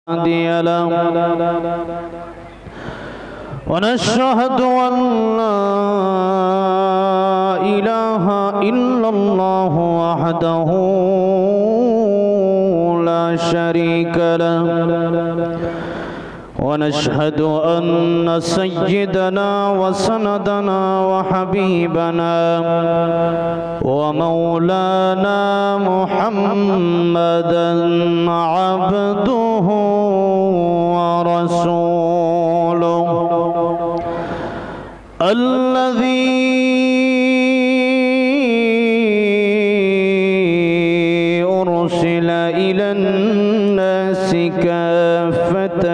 هادي له ونشهد أن لا إله إلا الله وحده لا شريك له ونشهد أن سيدنا وسندنا وحبيبنا ومولانا محمدا عبده ورسوله الذي أرسل إلى الناس كافة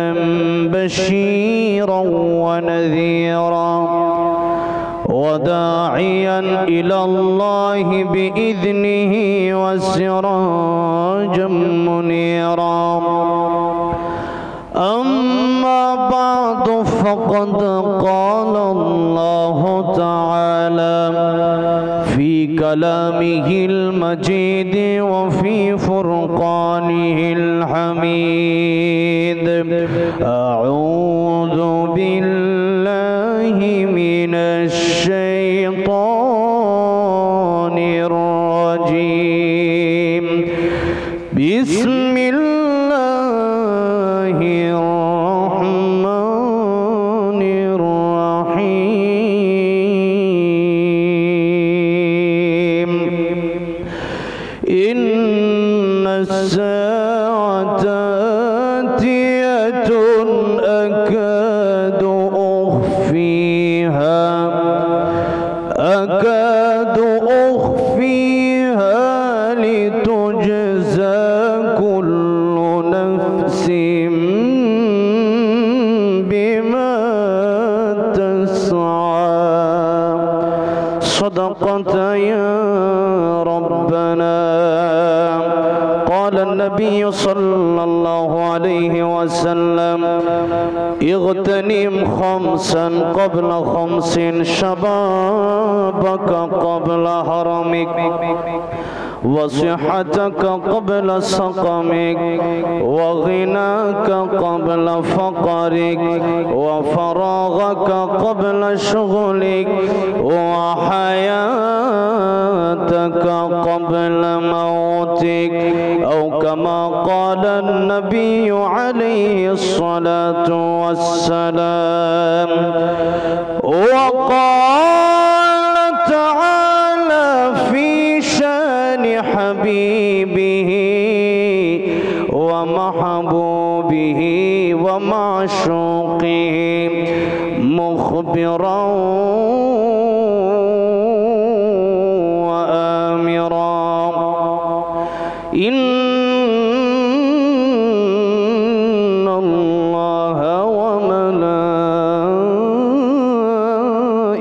بشيرا ونذيرا وداعيا إلى الله بإذنه وسراجا منيرا أما بعد فقد قال الله تعالى في كلامه المجيد وفي فرقانه الحميد أعوذ بالله من الشيطان الرجيم بسم الله الرحمن الرحيم إن الساعة آتية أكاد أخفيها لتجزى كل نفس بما تسعى صدقت يا ربنا. قال النبي صلى الله عليه وسلم اغتنم خمسا قبل خمس شبابك قبل هرمك وصحتك قبل سقمك وغناك قبل فقرك وفراغك قبل شغلك وحياتك قبل موتك أو كما قال النبي عليه الصلاة والسلام. وقال تعالى في شان حبيبه ومحبوبه ومعشوقه مخبرا وآمرا إن الله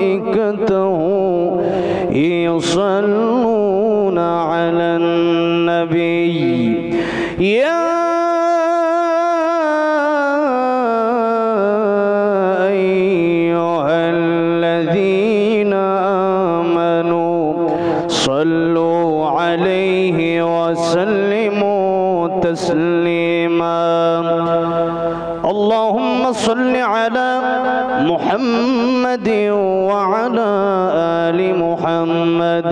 وملائكته يصلون على النبي يا أيها الذين آمنوا صلوا عليه وسلموا تسليما. اللهم صل على محمد وعلى آل محمد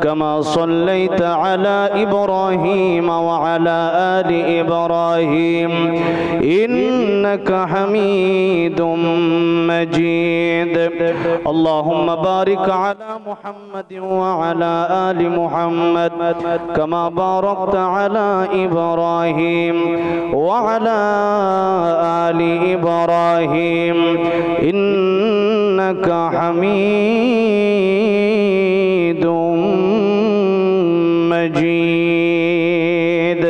كما صليت على إبراهيم وعلى آل إبراهيم إنك حميد مجيد. اللهم بارك على محمد وعلى آل محمد كما باركت على إبراهيم وعلى آل إبراهيم إنك حميد مجيد.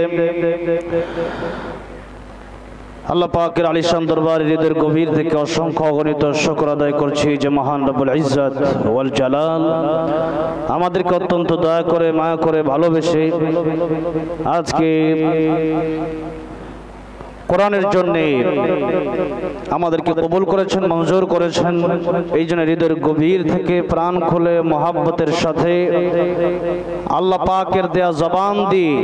আল্লাহ পাকের আলিশান দরবারে হৃদয়ের গভীর থেকে অসংখ্য অগণিত শুকর আদায় করছি যে মহান রব্বুল ইজ্জত ওয়াল জালাল আমাদেরকে অত্যন্ত দয়া করে মায়া করে ভালোবেসে আজকে কোরআনের জন্য আমাদেরকে কবুল করেছেন, মঞ্জুর করেছেন। এই জন্য হৃদয়ের গভীর থেকে প্রাণ খুলে মহাব্বতের সাথে আল্লাহ পাকের দেয়া জবান দিয়ে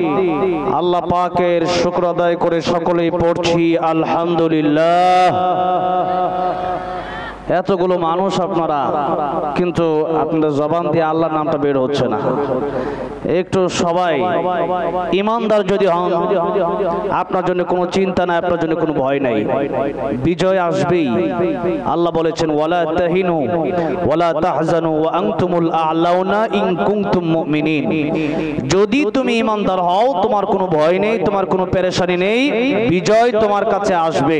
আল্লাহ পাকের শুকর আদায় করে সকলেই পড়ছি আলহামদুলিল্লাহ। এতগুলো মানুষ আপনারা, কিন্তু আপনাদের জবান দিয়ে আল্লাহর নামটা বের হচ্ছে না। একটু সবাই ইমানদার যদি হন, আপনার জন্য কোনো চিন্তা নাই, আপনার জন্য কোনো ভয় নাই, বিজয় আসবেই। আল্লাহ বলেছেন ওয়ালা তাহিনু ওয়ালা তাহজানু ওয়া আনতুমুল আ'লাউনা ইন কুনতুম মুমিনিন। যদি তুমি ইমানদার হও, তোমার কোনো ভয় নেই, তোমার কোনো পেরেশানি নেই, বিজয় তোমার কাছে আসবে।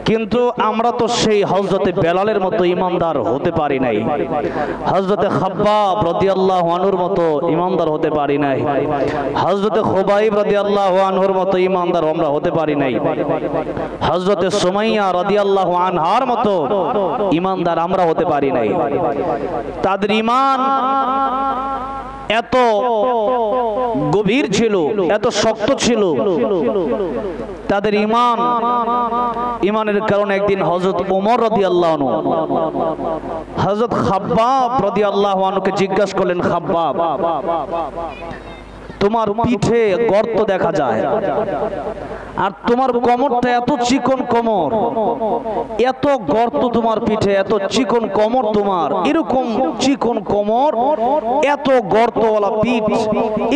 কিন্তু আমরা তো সেই হযরতে বেলালের মতো ইমানদার হতে পারি নাই, হযরতে খাব্বাব রাদিয়াল্লাহু আনহুর মতো ইমানদার হতে পারি নাই, হযরতে খুবাইব রাদিয়াল্লাহু আনহুর মতো ইমানদার আমরা হতে পারি নাই, হযরতে সুমাইয়া রাদিয়াল্লাহু আনহার মতো ইমানদার আমরা হতে পারি নাই। তাদের ঈমান এত গভীর ছিল, এত শক্ত ছিল, তাদের ইমানের কারণে একদিন হযরত ওমর রাদিয়াল্লাহু আনহু হযরত খাব্বাব রাদিয়াল্লাহু আনহুকে জিজ্ঞাসা করলেন, খাব্বাব, তোমার পিঠে গর্ত দেখা যায় আর তোমার কোমরটা এত চিকন কোমর, এত গর্ত তোমার পিঠে, এত চিকন কোমর তোমার, এরকম চিকন কোমর, এত গর্তওয়ালা পিঠ,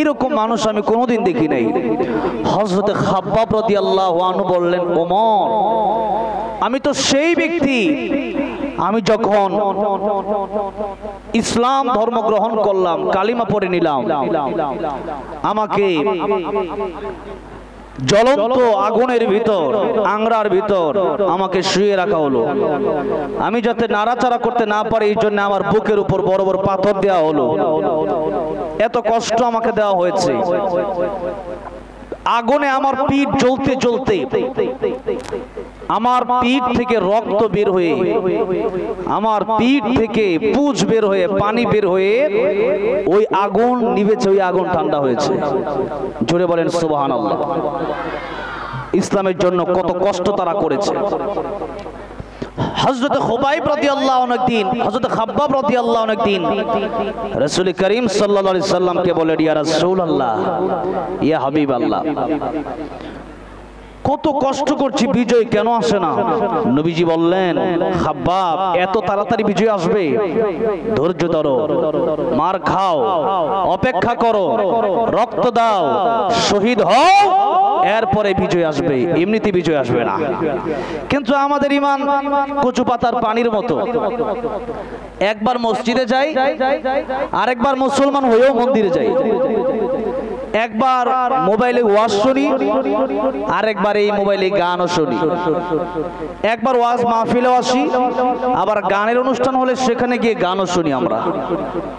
এরকম মানুষ আমি কোনোদিন দেখি নাই। হযরতে খাব্বাব রাদিয়াল্লাহু আনহু বললেন, ওমর, আমি তো সেই ব্যক্তি, আমি যখন ইসলাম ধর্ম গ্রহণ করলাম, কালিমা পড়ে নিলাম, আমাকে জ্বলন্ত আগুনের ভিতর, আংরার ভিতর আমাকে শুয়ে রাখা হলো। আমি যাতে নাড়াচাড়া করতে না পারি, এই জন্য আমার বুকের উপর বড় বড় পাথর দেওয়া হলো। এত কষ্ট আমাকে দেওয়া হয়েছে। আগুনে আমার পিঠ জ্বলতে জ্বলতে আমার পিঠ থেকে রক্ত বের হয়ে, আমার পিঠ থেকে পুঁজ বের হয়ে, পানি বের হয়ে ওই আগুন নিভেছে, ওই আগুন ঠান্ডা হয়েছে। জোরে বলেন সুবহানাল্লাহ। ইসলামের জন্য কত কষ্ট তারা করেছে। হযরত খুবাইব রাদিয়াল্লাহু আনহু একদিন, হযরত খাব্বাব রাদিয়াল্লাহু আনহু একদিন রাসূল করিম সাল্লাল্লাহু আলাইহি সাল্লামকে বলেন, ইয়া রাসূলুল্লাহ, ইয়া হাবিবাল্লাহ, কত কষ্ট করছি, বিজয় কেন আসে না? নবীজি বললেন, খাব্বাব, এত তাড়াতাড়ি বিজয় আসবে? ধৈর্য ধরো, মার খাও, অপেক্ষা করো, রক্ত দাও, শহীদ হও, এরপরে বিজয় আসবে, এমনিতে বিজয় আসবে না। কিন্তু আমাদের ঈমান কচু পাতার পানির মতো, একবার মসজিদে যাই, আরেকবার মুসলমান হয়েও মন্দিরে যাই, একবার মোবাইলে ওয়াজ শুনি, আরেকবার এই মোবাইলে গানও শুনি, একবার ওয়াজ মাহফিলেও আসি, আবার গানের অনুষ্ঠান হলে সেখানে গিয়ে গানও শুনি আমরা।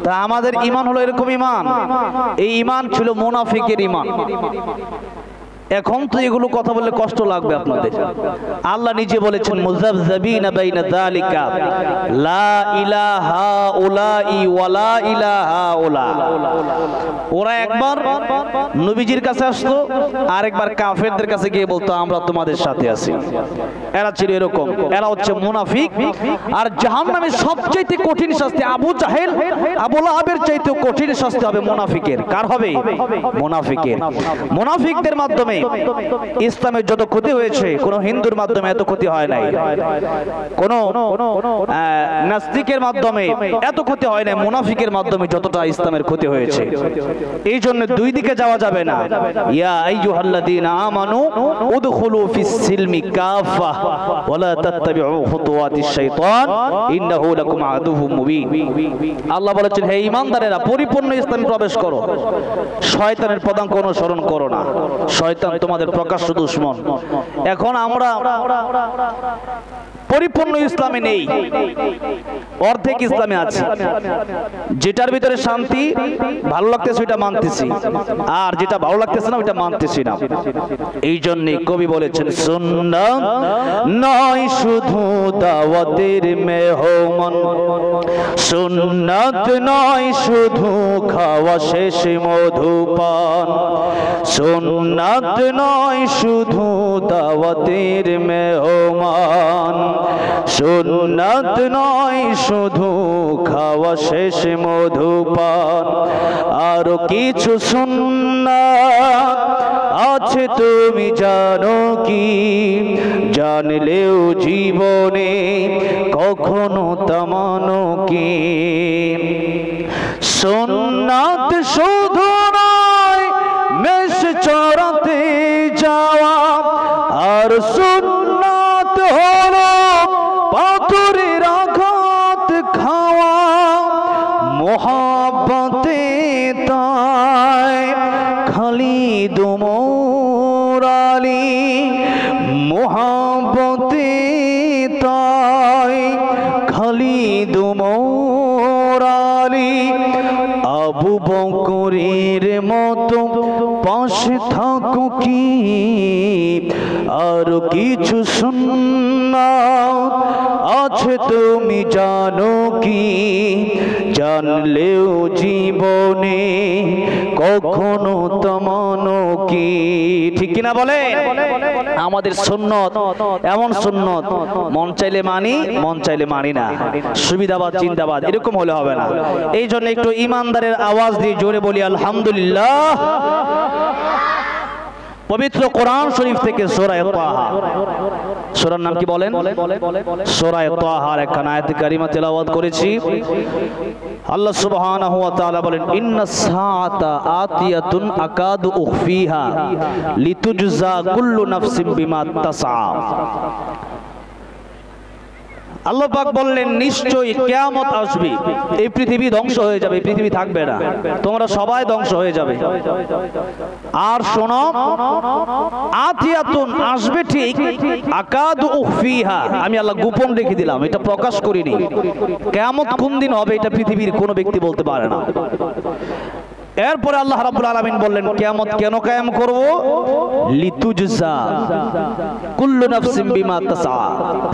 তা আমাদের ঈমান হলো এরকম ঈমান। এই ঈমান ছিল মুনাফিকের ঈমান। এখন তো এগুলো কথা বললে কষ্ট লাগবে আপনাদের। আল্লাহ নিজে বলেছেন, মুযাবযাবিনা বাইনা যালিকা লা ইলাহা উলাই ওয়ালা ইলাহা উলা। ওরা একবার নবীজির কাছে আসতো, আরেকবার কাফেরদের কাছে গিয়ে বলতো, আমরা তোমাদের সাথে আছি। এরা ছিল এরকম, এরা হচ্ছে মুনাফিক। আর জাহান্নামের সবচেয়ে কঠিন শাস্তি, আবু জাহেল, আবু লাহাবের চাইতেও কঠিন শাস্তি হবে মুনাফিকের। কার হবে? মুনাফিকের। মুনাফিকদের মাধ্যমে ইসলামের যত ক্ষতি হয়েছে, কোন হিন্দুর মাধ্যমে এত ক্ষতি হয় নাই, কোন নাস্তিকের মাধ্যমে এত ক্ষতি হয় নাই, মুনাফিকের মাধ্যমে যতটা ইসলামের ক্ষতি হয়েছে। এই জন্য দুই দিকে যাওয়া যাবে না। ইয়া আইয়ুহাল্লাযীনা আমানু উদখুলু ফিস সিলমি কাফা ওয়া লা তাত্তাবিউ খুতুওয়াতিশ শাইতান ইন্নাহু লাকুম আদুউম মুবিন। আল্লাহ বলেছেন, হে ঈমানদারেরা, পরিপূর্ণ ইসলামে প্রবেশ করো, শয়তানের পদাঙ্ক অনুসরণ করো না। শয়তান তোমাদের প্রকাশ্য দুশমন। এখন আমরা পরিপূর্ণ ইসলামে নেই, অর্ধেক ইসলামে আছে। যেটার ভিতরে শান্তি ভালো লাগতেছে ওইটা মানতেছি, আর যেটা ভালো লাগতেছে না ওইটা মানতেছি না। এই জন্য কবি বলেছেন, সুন্নাত নয় শুধু দাওয়াতের মেহমান, সুন্নাত নয় শুধু খাওয়া শেষ মধুপান, সুন্নাত নয় শুধু দাওয়াতের মেহমান, সুন্নাত নয় শুধু খাওয়া শেষ মধুপান, আরো কিছু সুন্নাত আছে তুমি জানো কি, জানলেও জীবনে কখনো তা মানো কি। সুন্নাত শুধু নয় মেষ চড়াতে যাওয়া, আর সুন্নাত হলো পাথরের আঘাত খাওয়া, মোহাব্বতে তাই খালিদ ওমর আলী, মোহাব্বতে তাই খালিদ ওমর আলী, আবু বকরের মতো পাশে থাকো কি, আর কিছু সুন্নাত আছে তুমি জানো কি, জানলেও জীবনে কখনো তা মানো কি। ঠিক কিনা বলে? আমাদের সুন্নত এমন সুন্নত মন চাইলে মানি, মন চাইলে মানি না, সুবিধাবাদ চিন্তাবাদ এরকম হলে হবে না। এই জন্য একটু ইমানদারের আওয়াজ দিয়ে জোরে বলি আলহামদুলিল্লাহ। পবিত্র কোরআন শরীফ থেকে সূরা তাহা, সূরার নাম কি বলেন? সূরা তাহার একখানা আয়াত কারিমা তেলাওয়াত করেছি। আল্লাহ সুবহানাহু ওয়া তাআলা বলেন, ইন্নাস সাআতা আতিয়াতুন আকাদু উখফিহা লিতুজজা কুল্লু নাফসিন বিমা তাসআ। আল্লাহ পাক বললেন, নিশ্চয়ই কিয়ামত আসবে, এই পৃথিবী ধ্বংস হয়ে যাবে, এই পৃথিবী থাকবে না, তোমরা সবাই ধ্বংস হয়ে যাবে। আর শোনো, আতিয়াতুন আসবে ঠিক, আকাদু উখফিহা আমি আল্লাহ গোপন রেখে দিলাম, এটা প্রকাশ করিনি। কিয়ামত কোন দিন হবে এটা পৃথিবীর কোনো ব্যক্তি বলতে পারে না। এরপরে আল্লাহ রাব্বুল আলামিন বললেন, কিয়ামত কেন কায়েম করব? লিতুজজা কুল্লু নাফসিন বিমা তাসআ,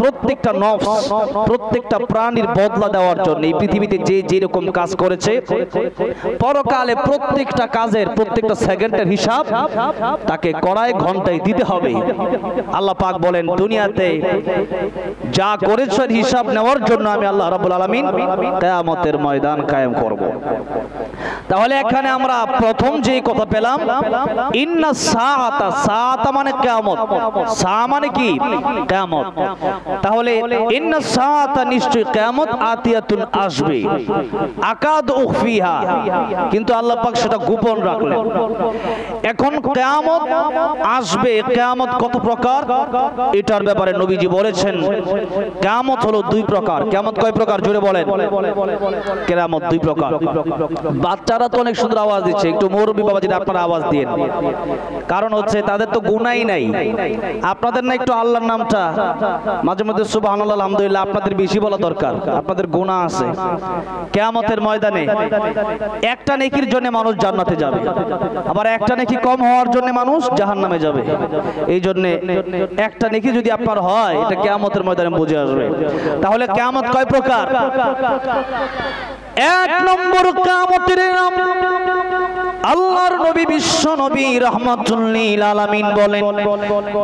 প্রত্যেকটা নফস, প্রত্যেকটা প্রাণীর বদলা দেওয়ার জন্য এই পৃথিবীতে যে যেরকম কাজ করেছে পরকালে প্রত্যেকটা কাজের প্রত্যেকটা সেকেন্ডের হিসাব তাকে কড়ায় ঘন্টায় দিতে হবে। আল্লাহ পাক বলেন, দুনিয়াতে যা করেছো হিসাব নেওয়ার জন্য আমি আল্লাহ রাব্বুল আলামিন কিয়ামতের ময়দান কায়েম করব। তাহলে এখানে আমরা প্রথম যে কথা পেলাম, ইন্না সাআতা, সাআতা মানে কিয়ামত, সা মানে কি? কিয়ামত। তাহলে ইন্না সাআতা নিশ্চয় কিয়ামত আতিয়াতুন আসবে, আকাদ উখফিহা কিন্তু আল্লাহ পাক সেটা গোপন রাখলেন। এখন কিয়ামত আসবে, কিয়ামত কত প্রকার এটার ব্যাপারে নবীজি বলেছেন, কিয়ামত হলো দুই প্রকার। কিয়ামত কয় প্রকার জোরে বলেন? কিয়ামত দুই প্রকার। বাচ্চারা তো অনেক সুন্দর আওয়াজ দিচ্ছে, একটু মুরব্বী বাবাজিরা আপনারা আওয়াজ দিন, কারণ হচ্ছে তাদের তো গুনাহই নাই। আপনাদের না একটু আল্লাহর নামটা মাঝে মধ্যে সুবহানাল্লাহ আলহামদুলিল্লাহ আপনাদের বেশি বলা দরকার, আপনাদের গুনাহ আছে। কিয়ামতের ময়দানে একটা নেকির জন্য মানুষ জান্নাতে যাবে, আবার একটা নেকি কম হওয়ার জন্য মানুষ জাহান্নামে যাবে। এই জন্য একটা নেকি যদি আপনার হয় এটা কিয়ামতের ময়দানে বুঝে আসবে। তাহলে কিয়ামত কয় প্রকার? এক নম্বর কিয়ামতের নাম আল্লাহর নবী বিশ্ব নবী রাহমাতুল লিল আলামিন বলেন,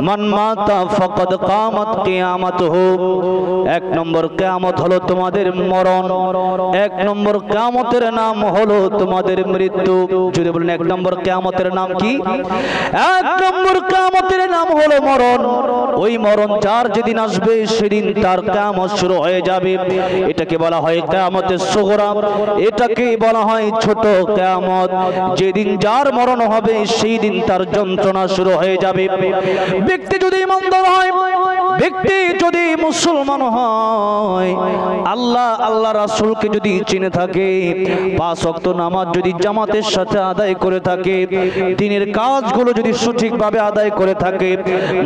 মান মাতা ফাকাদ কামাত কিয়ামাতুহু। এক নম্বর কিয়ামত হলো তোমাদের মরণ, এক নম্বর কিয়ামতের নাম হলো তোমাদের মৃত্যু। যদি বলেন এক নম্বর কিয়ামতের নাম কি? এক নম্বর কিয়ামতের নাম হলো মরণ। ওই মরণ যার যেদিন আসবে সেদিন তার কিয়ামত শুরু হয়ে যাবে। এটাকে বলা হয় কিয়ামতের সুগরা, এটাকে বলা হয় ছোট কিয়ামত। যেদিন যার মরণ হবে সেই দিন তার যন্ত্রণা শুরু হয়ে যাবে। ব্যক্তি যদি ইমানদার হয়, ব্যক্তি যদি মুসলমান হয়, আল্লাহ আল্লাহ রাসূলকে যদি চিনে থাকে, 5 ওয়াক্ত নামাজ যদি জামাতের সাথে আদায় করে থাকে, দিনের কাজগুলো যদি সঠিকভাবে আদায় করে থাকে,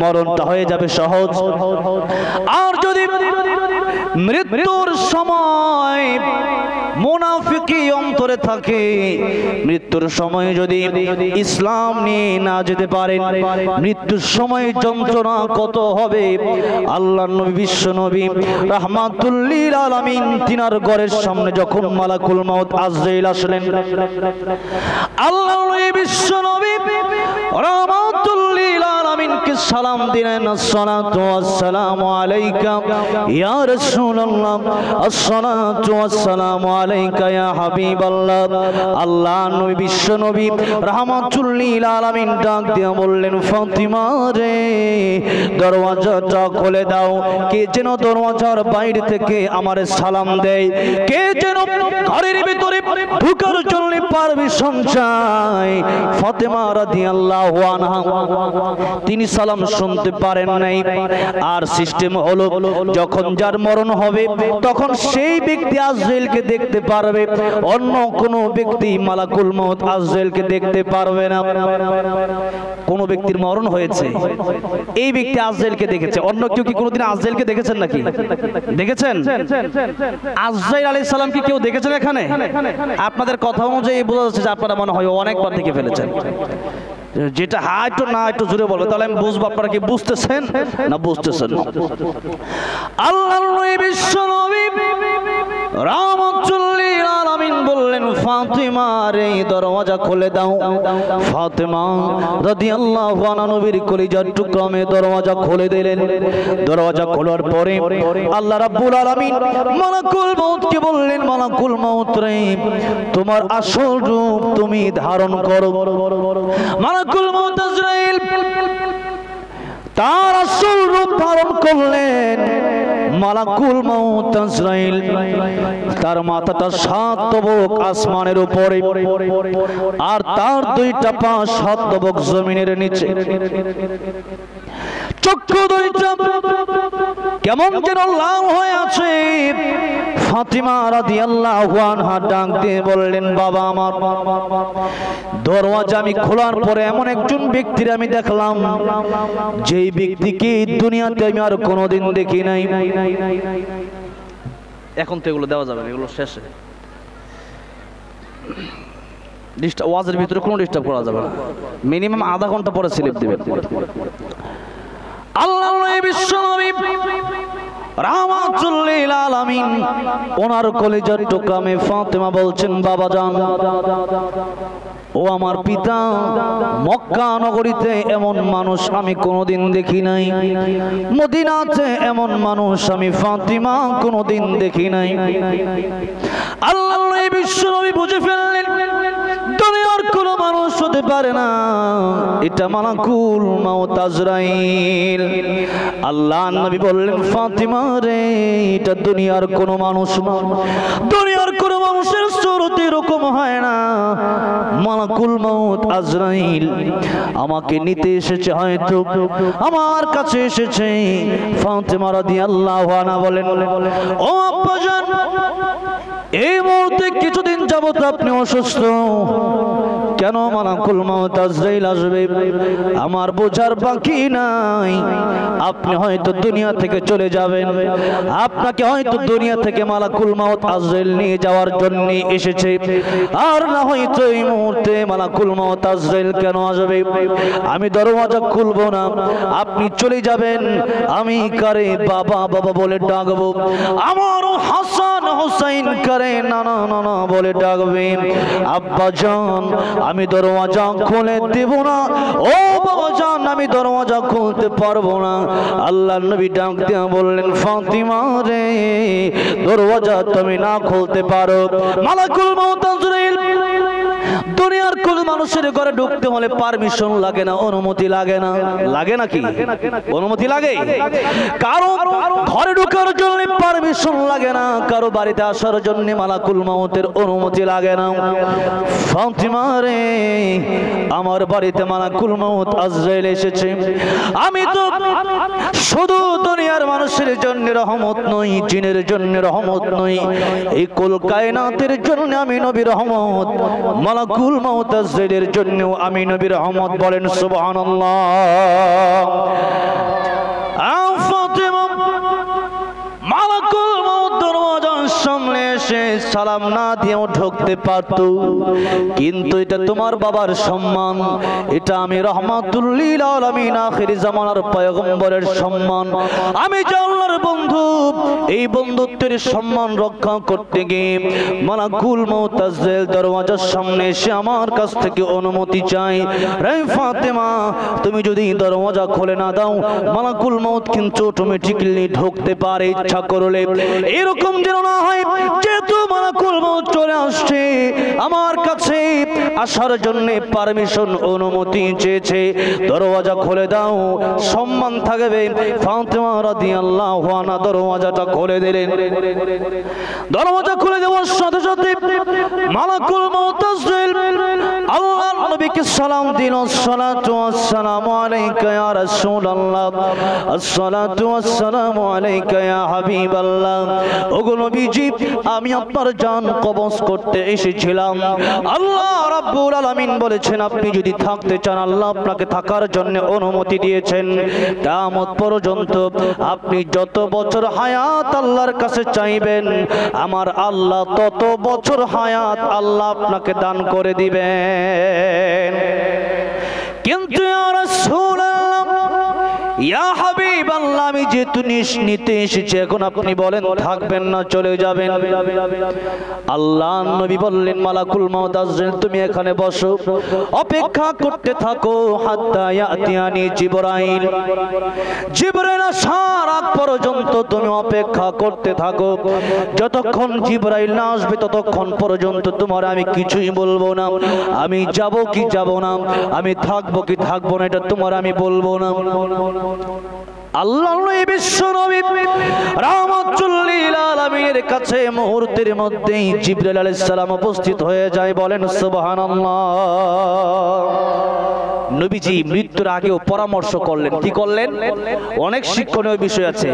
মরণটা হয়ে যাবে সহজ। আর যদি মৃত্যুর সময় মুনাফিকি অন্তরে থাকে, মৃত্যুর সময় যদি ইসলাম নিয়ে না যেতে পারেন, মৃত্যুর সময় যন্ত্রণা কত হবে। আল্লাহর নবী বিশ্ব নবী রাহমাতুল লিল আলামিন তিনার ঘরের সামনে যখন মালাকুল মাউত আজরাইল আসলেন, আল্লাহর নবী বিশ্ব নবী রাহমাতুল লিল আলামিনকে সালাম দিলেন, আসসালাতু ওয়াসসালামু আলাইকা ইয়া রাসূলুল্লাহ, আসসালাতু ওয়াসসালামু আলাইকা ইয়া হাবিবাল্লাহ। আল্লাহর নবী বিশ্ব নবী রাহমাতুল লিল আলামিন ডাক দিয়ে বললেন, ফাতিমা রে, দরওয়াজাটা খুলে দাও। কে যেন দরওয়াজার বাইরে থেকে আমারে সালাম দেয়, কে যেন ঘরের ভিতরে ঢোকার জন্য পারমিশন চায়। ফাতিমা রাদিয়াল্লাহু আনহা তিনি সালাম শুনতে পারেন নাই। আর সিস্টেম হলো, যখন যার মরণ হবে তখন সেই ব্যক্তি আজরাইলকে দেখতে পারবে, অন্য কোন ব্যক্তি মালাকুল মউত আজরাইলকে দেখতে পারবে না। কোন ব্যক্তির মরণ হয়েছে, এই ব্যক্তি আজরাইলকে দেখেছে, অন্য কেউ কি কোনোদিন আজরাইলকে দেখেছেন নাকি? দেখেছেন? আজরাইল আলাইহিস সালাম কি কেউ দেখেছেন এখানে? আপনাদের কথা অনুযায়ী বোঝা যাচ্ছে যে আপনারা মনে হয় অনেকবার দেখে ফেলেছেন। যেটা হয়তো না একটু জোরে বলো, তাহলে আমি বুঝবো আপনারা কি বুঝতেছেন না বুঝতেছেন। আল্লাহর নবী বিশ্ব নবী রাহমাতুল লিল আলামিন বললেন, ফাতিমা রে, দরওয়াজা খুলে দাও। ফাতিমা রাদিয়াল্লাহু আনহা নবীর কলিজার টুকরামে দরওয়াজা খুলে দিলেন। দরওয়াজা খোলার পরে আল্লাহ রাব্বুল আলামিন মালাকুল মউতকে বললেন, মালাকুল মউত রে, তোমার আসল রূপ তুমি ধারণ করো। মালাকুল মউত আজরাইল তার আসল রূপ ধারণ করলেন। মালাকুল মউত আজরাইল তার মাথাটা 7 তবক আসমানের উপরে, আর তার 2টা পা 7 তবক জমিনের নিচে। চক্ষু 2টা কেমন যেন লাল হয়ে আছে। ফাতিমা রাদিয়াল্লাহু আনহা ডাক দিয়ে বললেন, বাবা আমার, দরওয়াজা আমি খোলার পরে এমন একজন ব্যক্তির আমি দেখলাম, যেই ব্যক্তিকে দুনিয়াতে আমি আর কোনোদিন দেখি নাই। এখন তো এগুলো দেওয়া যাবে না, এগুলো শেষে ওয়াজের ভিতরে কোনো ডিস্টার্ব করা যাবে না, মিনিমাম আধা ঘন্টা পরে স্লিপ দিবেন। আল্লাহর নবী বিশ্ব নবী রাহমাতুল লিল আলামিন ওনার কলিজার টুকরামে ফাতিমা বলছেন, বাবা জান, ও আমার পিতা, মক্কা নগরীতে এমন মানুষ আমি কোনোদিন দেখি নাই, মদিনাতে এমন মানুষ আমি ফাতিমা কোনোদিন দেখি নাই। আল্লাহর নবী বিশ্ব নবী বুঝে ফেললেন, দুনিয়ার কোন মানুষ হতে পারে না, এটা মালাকুল মউত আজরাইল। আল্লাহর নবী বললেন, ফাতিমা রে, এটা দুনিয়ার কোন মানুষ না, দুনিয়ার কোন মানুষের সুরত এরকম হয় না। মালাকুল মউত আজরাইল আমাকে নিতে এসেছে, হয়তো আমার কাছে এসেছে। ফাতিমা রাদিয়াল্লাহু আনহা বলেন, ও আব্বাজান, এই মুহূর্তে কিছুদিন যাবত আপনি অসুস্থ, কেন মালাকুল মউত আজরাইল আসবে আমার বোঝার বাকি নাই। আপনি হয়তো দুনিয়া থেকে চলে যাবেন, আপনাকে হয়তো দুনিয়া থেকে মালাকুল মউত আজরাইল নিয়ে যাওয়ার জন্য এসেছে, আর না হয়তো এই মুহূর্তে মালাকুল মউত আজরাইল কেন আসবে, আমি দরওয়াজা খুলবো না, আপনি চলে যাবেন, আমি কারে বাবা বাবা বলে ডাকবো, আমার হাসান হুসাইন কারে নানা নানা বলে ডাকবে। আব্বা জান, আমি দরওয়াজা খুলে দেব না, ও বাবা জান, আমি দরওয়াজা খুলতে পারবো না। আল্লাহর নবী ডাক দিয়ে বললেন, ফাতিমা রে, দরওয়াজা তুমি না খুলতে পারো, মালাকুল মউত আজরাইল দুনিয়ার কোন মানুষের ঘরে ঢুকতে হলে পারমিশন লাগে না, অনুমতি লাগে না, লাগে নাকি? অনুমতি লাগে? কারো ঘরে ঢোকার জন্য পারমিশন লাগে না, কারো বাড়িতে আসার জন্য মালাকুল মউতের অনুমতি লাগে না। ফাতিমা রে, আমার বাড়িতে মালাকুল মউত আজরাইল এসেছে, আমি তো শুধু দুনিয়ার মানুষের মানুষের জন্য রহমত নই, জিনের জন্য রহমত নই, এই কুল কায়নাতের জন্য আমি নবী রহমত, মালাকুল মউত আজরাইলের জন্য আমি নবী রহমত। বলেন সুবহানাল্লাহ। ফাতিমা মালাকুল মউত দরওয়াজার সামনে এসে সালাম না দিয়েও ঢুকতে পারত, কিন্তু এটা তোমার বাবার সম্মান, এটা আমি রাহমাতুল লিল আলামিন আখির জামানার পয়গম্বরের সম্মান। আমি যে আল্লাহর বন্ধু, এই বন্ধুত্বের সম্মান রক্ষা করতে গিয়ে মালাকুল মউত আজরাইল দরওয়াজার সামনে এসে আমার কাছ থেকে অনুমতি চাই, রে ফাতেমা তুমি যদি দরওয়াজা খুলে না দাও মালাকুল মউত কিন্তু অটোমেটিক্যালি ঢুকতে পারে ইচ্ছা করলে। এরকম যেন না হয় যেহেতু মালাকুল মউত চলে আসছে আমার কাছে আসার জন্য পারমিশন অনুমতি চেয়েছে, দরওয়াজা খুলে দাও, সম্মান থাকবে। ফাতেমা রাদিয়াল্লাহু আনহা দরওয়াজাটা খুলে দিলেন। দরওয়াজা খুলে দেওয়ার সাথে সাথে মালাকুল মউত আজরাইল আল্লাহর নবীকে সালাম দিল, আসসালাতু ওয়াসসালামু আলাইকা ইয়া রাসূলুল্লাহ, আসসালাতু ওয়াসসালামু আলাইকা ইয়া হাবিবাল্লাহ। ওগো নবীজি আমি আপনার জান কবজ করতে এসেছিলাম। আল্লাহ রাব্বুল আলামিন বলেছেন আপনি যদি থাকতে চান আল্লাহ আপনাকে থাকার জন্য অনুমতি দিয়েছেন। কিয়ামত পর্যন্ত আপনি যত বছর হায়াত আল্লাহর কাছে চাইবেন আমার আল্লাহ তত বছর হায়াত আল্লাহ আপনাকে দান করে দিবেন। কিন্তু ইয়া রাসূলুল্লাহ ইয়া হাবিবাল্লাহ আমি যেহেতু নিতে এসেছি এখন আপনি বলেন থাকবেন না চলে যাবেন? আল্লাহ নবী বললেন মালাকুল মউত আজরাইল তুমি এখানে বসো, অপেক্ষা করতে থাকো হাত্তা ইয়াতিয়ানি জিবরাইল। জিবরাইল আসার আগ পর্যন্ত তুমি অপেক্ষা করতে থাকো, যতক্ষণ জিবরাইল না আসবে ততক্ষণ পর্যন্ত তোমার আমি কিছুই বলবো না। আমি যাব কি যাব না, আমি থাকবো কি থাকবো না এটা তোমার আমি বলবো না। আল্লাহর নবী বিশ্ব নবী রাহমাতুল লিল আলামিনের কাছে মুহূর্তের মধ্যেই জিবরাইল আলাইহিস সালাম উপস্থিত হয়ে যায়। বলেন সুবহানাল্লাহ। নবীজি মৃত্যুর আগেও পরামর্শ করলেন। কি করলেন? অনেক শিক্ষণীয় বিষয় আছে।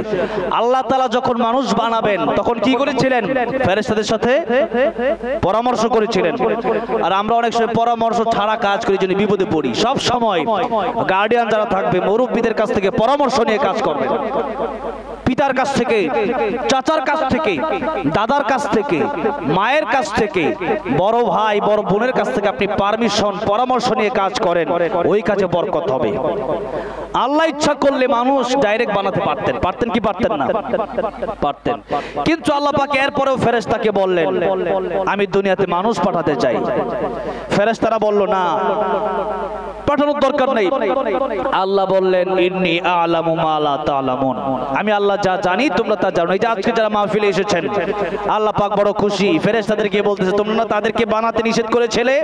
আল্লাহ তাআলা যখন মানুষ বানাবেন তখন কি করেছিলেন? ফেরেশতাদের সাথে পরামর্শ করেছিলেন। আর আমরা অনেক সময় পরামর্শ ছাড়া কাজ করি, জন্য বিপদে পড়ি। সব সময় গার্ডিয়ান যারা থাকবে মুরব্বীদের কাছ থেকে পরামর্শ নিয়ে কাজ করবেন। পিতার কাছ থেকে, চাচার কাছ থেকে, দাদার কাছ থেকে, মায়ের কাছ থেকে, বড় ভাই বড় বোনের কাছ থেকে আপনি পারমিশন পরামর্শ নিয়ে কাজ করেন, ওই কাজে বরকত হবে। আল্লাহ ইচ্ছা করলে মানুষ ডাইরেক্ট বানাতে পারতেন, পারতেন কি পারতেন না? পারতেন। কিন্তু আল্লাহ পাক এরপরেও ফেরেশতাকে বললেন আমি দুনিয়াতে মানুষ পাঠাতে চাই। ফেরেশতারা বলল না পাঠানোর দরকার নেই। আল্লাহ বললেন ইন্নী আ'লামু মা লা তা'লামুন, আমি আল্লাহ যা জানি তোমরা তা জানো। এই যে আজকে যারা মাহফিলে এসেছেন আল্লাহ পাক বড় খুশি, ফেরেশতাদেরকে বলতেছে তোমরা না তাদেরকে বানাতে নিষেধ করেছিলে,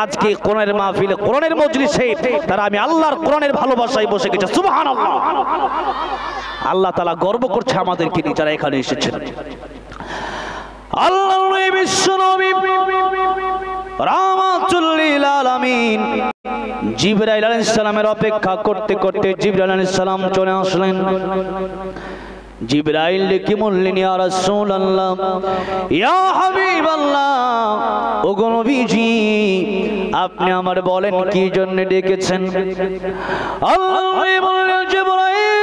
আজকে কোরআনের মাহফিলে কোরআনের মজলিসে তারা আমি আল্লাহর কোরআনের ভালোবাসায় বসে গেছে। সুবহানাল্লাহ। আল্লাহ তাআলা গর্ব করছে আমাদেরকে নিয়ে যারা এখানে এসেছেন। আল্লাহর নবী বিশ্ব নবী রাহমাতুল লিল আলামিন জিবরাইল আলাইহিস সালামের অপেক্ষা করতে করতে জিবরাইল আলাইহিস সালাম চলে আসলেন। জিবরাইল ডেকে বললেন ইয়া রাসূলুল্লাহ ইয়া হাবিবাল্লাহ, ওগো নবীজি আপনি আমার বলেন কি জন্য ডেকেছেন? আল্লাহ বললেন জিবরাইল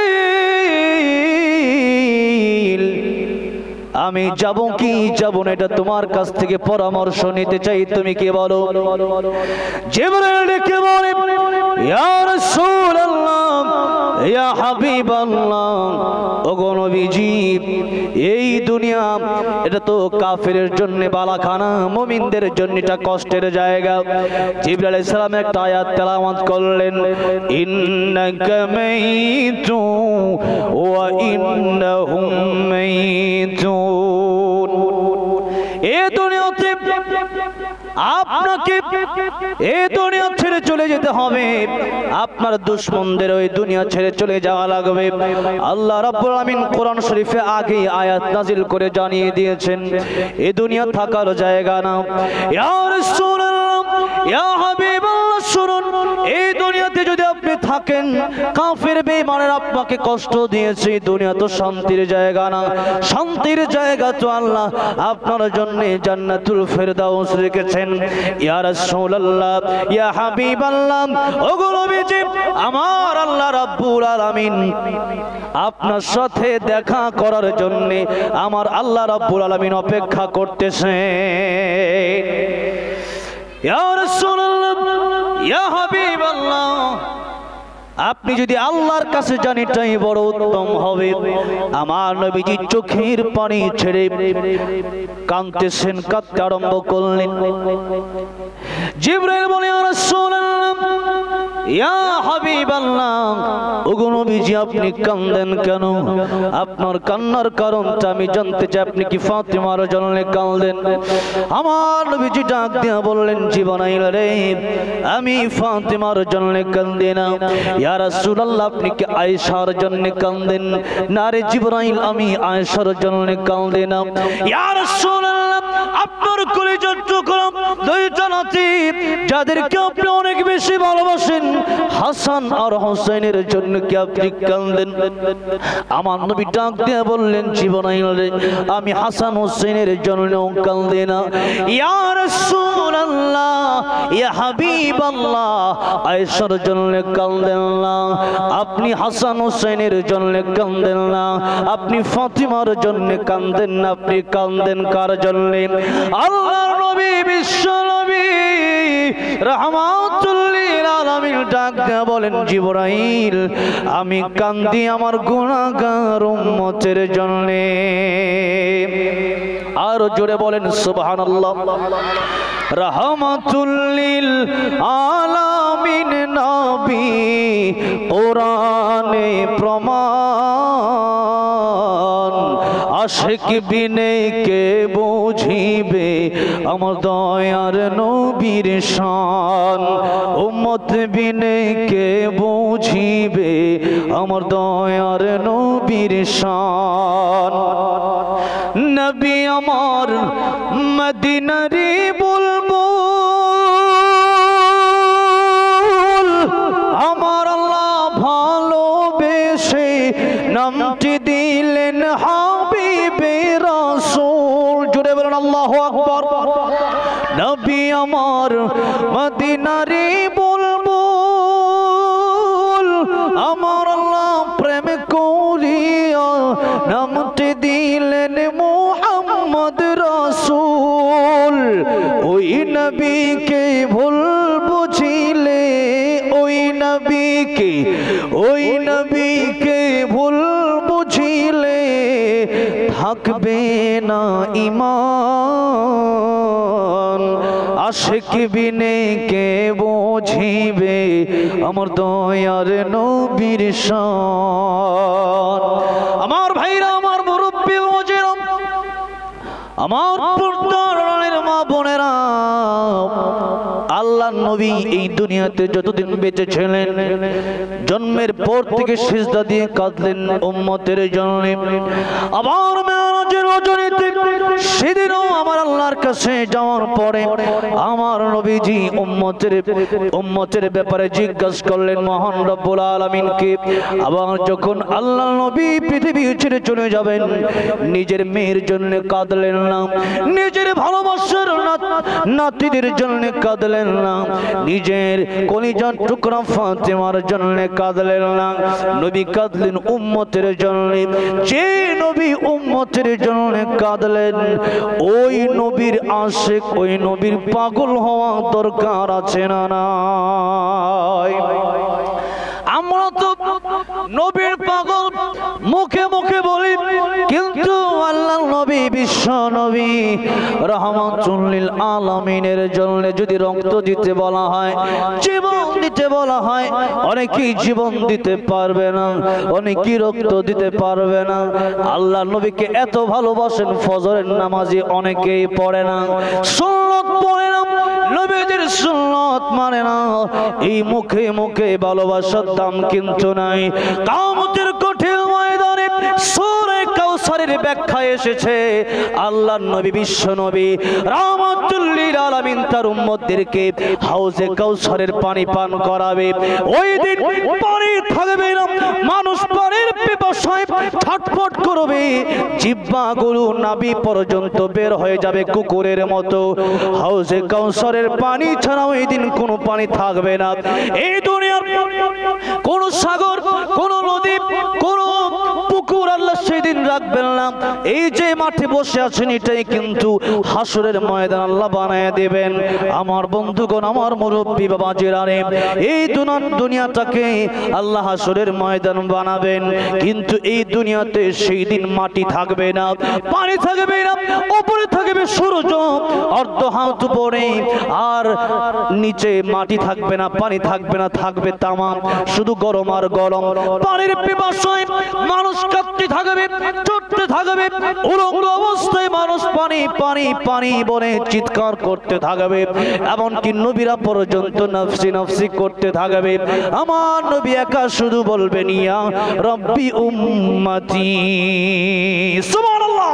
আমি যাব কি যাব না এটা তোমার কাছ থেকে পরামর্শ নিতে চাই, তুমি কি বলো? জিবরাইল ডেকে বলে ইয়া রাসূলুল্লাহ ইয়া হাবিবাল্লাহ, ওগো নবীজি এই দুনিয়া এটা তো কাফেরের জন্য বালাখানা, মুমিনদের জন্য এটা কষ্টের জায়গা। জিবরাইল আলাইহিস সালাম একটা আয়াত তেলাওয়াত করলেন ইন্নাকা মাইতু ওয়া ইন্নাহুম মাইতুন। এই দুনিয়াতে আপনাকে এই দুনিয়া ছেড়ে চলে যেতে হবে, আপনার দুশমনদের ওই দুনিয়া ছেড়ে চলে যাওয়া লাগবে। আল্লাহ রাব্বুল আলামিন কোরআন শরীফে আগে আয়াত নাজিল করে জানিয়ে দিয়েছেন এই দুনিয়া থাকার জায়গা না। ইয়া রাসূলুল্লাহ ইয়া হাবিবাল্লাহ শুনুন, এই দুনিয়াতে যদি আপনি থাকেন, কাফের বেঈমানের আপনাকে কষ্ট দিয়েছে, দুনিয়া তো শান্তির জায়গা না, শান্তির জায়গা তো আল্লাহ আপনার জন্য জান্নাতুল ফেরদাউস রেখেছেন। ইয়া রাসূলুল্লাহ, ইয়া হাবিবাল্লাহ, ওগো নবীজি, আমার আল্লাহ রাব্বুল আলামিন আপনার সাথে দেখা করার জন্য আমার আল্লাহ রাব্বুল আলামিন অপেক্ষা করতেছে। ইয়া রাসূলুল্লাহ, ইয়া হাবিবাল্লাহ, আপনি যদি আল্লাহর কাছে যান এটাই বড় উত্তম হবে। আমার নবীজি চোখের পানি ছেড়ে কাঁদতেছেন, কাঁদতে আরম্ভ করলেন। জিবরাইল বলে, ইয়া রাসূলুল্লাহ, ইয়া হাবিবাল্লাহ, ওগো নবীজি আপনি কাঁদেন কেন? আপনার কান্নার কারণটা আমি জানতে চাই। আপনি কি ফাতিমার জন্য কাঁদেন? আমার নবীজি ডাক দিয়া বললেন, জিবরাইল রে, আমি ফাতিমার জন্য কাঁদি না। ইয়া রাসূলুল্লাহ, আপনি কি আয়েশার জন্য কাঁদেন? না রে জিবরাইল, আমি আয়েশার জন্য কাঁদি না। ইয়া রাসূলুল্লাহ, আপনার কলিজার টুকরা দুইটা নাতি যাদেরকে আপনি অনেক বেশি ভালোবাসেন, হাসান আর হোসেনের জন্য কি আপনি কাঁদেন? আমার নবী ডাক দিয়ে বললেন, জিবরাইল রে, আমি হাসান হোসেনের জন্য কাঁদি না। ইয়া রাসূলুল্লাহ, ইয়া হাবিবাল্লাহ, আয়েশার জন্য কাঁদেন না, আপনি হাসান হোসেনের জন্য কাঁদেন না, আপনি ফাতিমার জন্য কাঁদেন না, আপনি কাঁদেন কার জন্য? আল্লাহর নবী, বিশ্ব নবী রাহমাতুল লিল আলামিন ডাক দিয়ে বলেন, জিবরাইল, আমি কান্দি আমার গুনাহগার উম্মতের জন্য। আর জোরে বলেন সুবহানাল্লাহ। রাহমাতুল লিল আলামিন নবী কোরআনে প্রমাণ, আশিক বিনে কে বুঝিবে আমার দয়ার নবীর শান, উম্মত বিনে কে বুঝিবে আমার দয়ার নবীর শান। নবী আমার মদিনারি বুলবুল, আমার আল্লাহ ভালোবেসে নামটি দিলেন হাবিবে রাসূল। জুড়ে বলেন আল্লাহু আকবার। নবী আমার মদিনারি বুলবুল, আমার আল্লাহ প্রেম করিয়া নামটি দিলেন মুহাম্মদ রাসূল। ওই নবীকে ভুল বুঝিলে, ওই নবীকে ভুল বুঝিলে থাকবে না ঈমান, আশিক বিনে কে বুঝিবে আমার দয়ার নবীর শান। আমার ভাইরা, আমার মুরব্বী ওয়াজেরা, আমার পর্দার মা বোনেরা, আল্লাহ নবী এই দুনিয়াতে যতদিন বেঁচে ছিলেন, জন্মের পর থেকে সিজদা দিয়ে কাঁদলেন উম্মতের জন্য। আবার মেরাজের রজনীতে সেদিনও আমার আল্লাহর কাছে যাওয়ার পরে আমার নবীজি উম্মতের ব্যাপারে জিজ্ঞাসা করলেন মহান রব্বুল আলামিনকে। আবার যখন আল্লাহ নবী পৃথিবী ছেড়ে চলে যাবেন, নিজের মেয়ের জন্য কাঁদলেন না, নিজের ভালোবাসার নাতিদের জন্য কাঁদলেন না, নিজের কলিজার টুকরা ফাতেমার জন্য কাঁদলেন না, নবী কাঁদলেন উম্মতের জন্য। যে নবী উম্মতের জন্য কাঁদলেন, ওই নবীর আশিক, ওই নবীর পাগল হওয়া দরকার আছে না নাই? আমরা তো নবীর পাগল মুখে মুখে বলি, কিন্তু আল্লাহ নবী, বিশ্ব নবী রাহমাতুল লিল আলামিনের জন্য যদি রক্ত দিতে বলা হয়, জীবন দিতে বলা হয়, অনেকেই জীবন দিতে পারবে না, অনেকেই রক্ত দিতে পারবে না। আল্লাহ নবীকে এত ভালোবাসেন, ফজরের নামাজে অনেকেই পড়ে না, সুন্নাত পড়ে না, নবীদের সুন্নাত মানে না। এই মুখে মুখে ভালোবাসার দাম কিন্তু নাই। কিয়ামতের কঠিন ময়দানে সূরা কাউসারের কাউসারের ব্যাখ্যায় এসেছে আল্লাহর নবী বিশ্ব নবী রাহমাতুল লিল আলামিন তার উম্মতদেরকে হাউজে কাউসারের পানি পান করাবে। ওই দিন পানি থাকবে না, মানুষ পানির পিপাসায় ছটফট করবে, জিহ্বাগুলো নাভি পর্যন্ত বের হয়ে যাবে কুকুরের মতো। হাউজে কাউসারের পানি ছাড়া ওই দিন কোনো পানি থাকবে না। এই দুনিয়ার কোন সাগর, কোন নদী, কোন পুকুর আল্লাহ সেদিন রাখবেন না। এই যে মাঠে বসে আছেন এটাই কিন্তু হাসরের ময়দান আল্লাহ বানায় দেবেন। আমার বন্ধুগণ, আমার মুরব্বী বাবাজিরা রে, এই দুনিয়াটাকে আল্লাহ হাসরের ময়দান বানাবেন, কিন্তু এই দুনিয়াতে সেই দিন মাটি থাকবে না, পানি থাকবে না, উপরে থাকবে সূর্য অর্ধ হাত উপরে, আর নিচে মাটি থাকবে না, পানি থাকবে না, থাকবে তামাম শুধু গরম আর গরম। পানির পিপাসায় মানুষ কাঁদতে থাকবে, চড়তে থাকবে, উলঙ্গ অবস্থায় মানুষ পানি পানি পানি বলে চিৎকার করতে থাকবে, এমনকি নবীরা পর্যন্ত নফসি নফসি করতে থাকবে। আমার নবী একা শুধু বলবেন ইয়া রব্বি উম্মতি সুবহানাল্লাহ।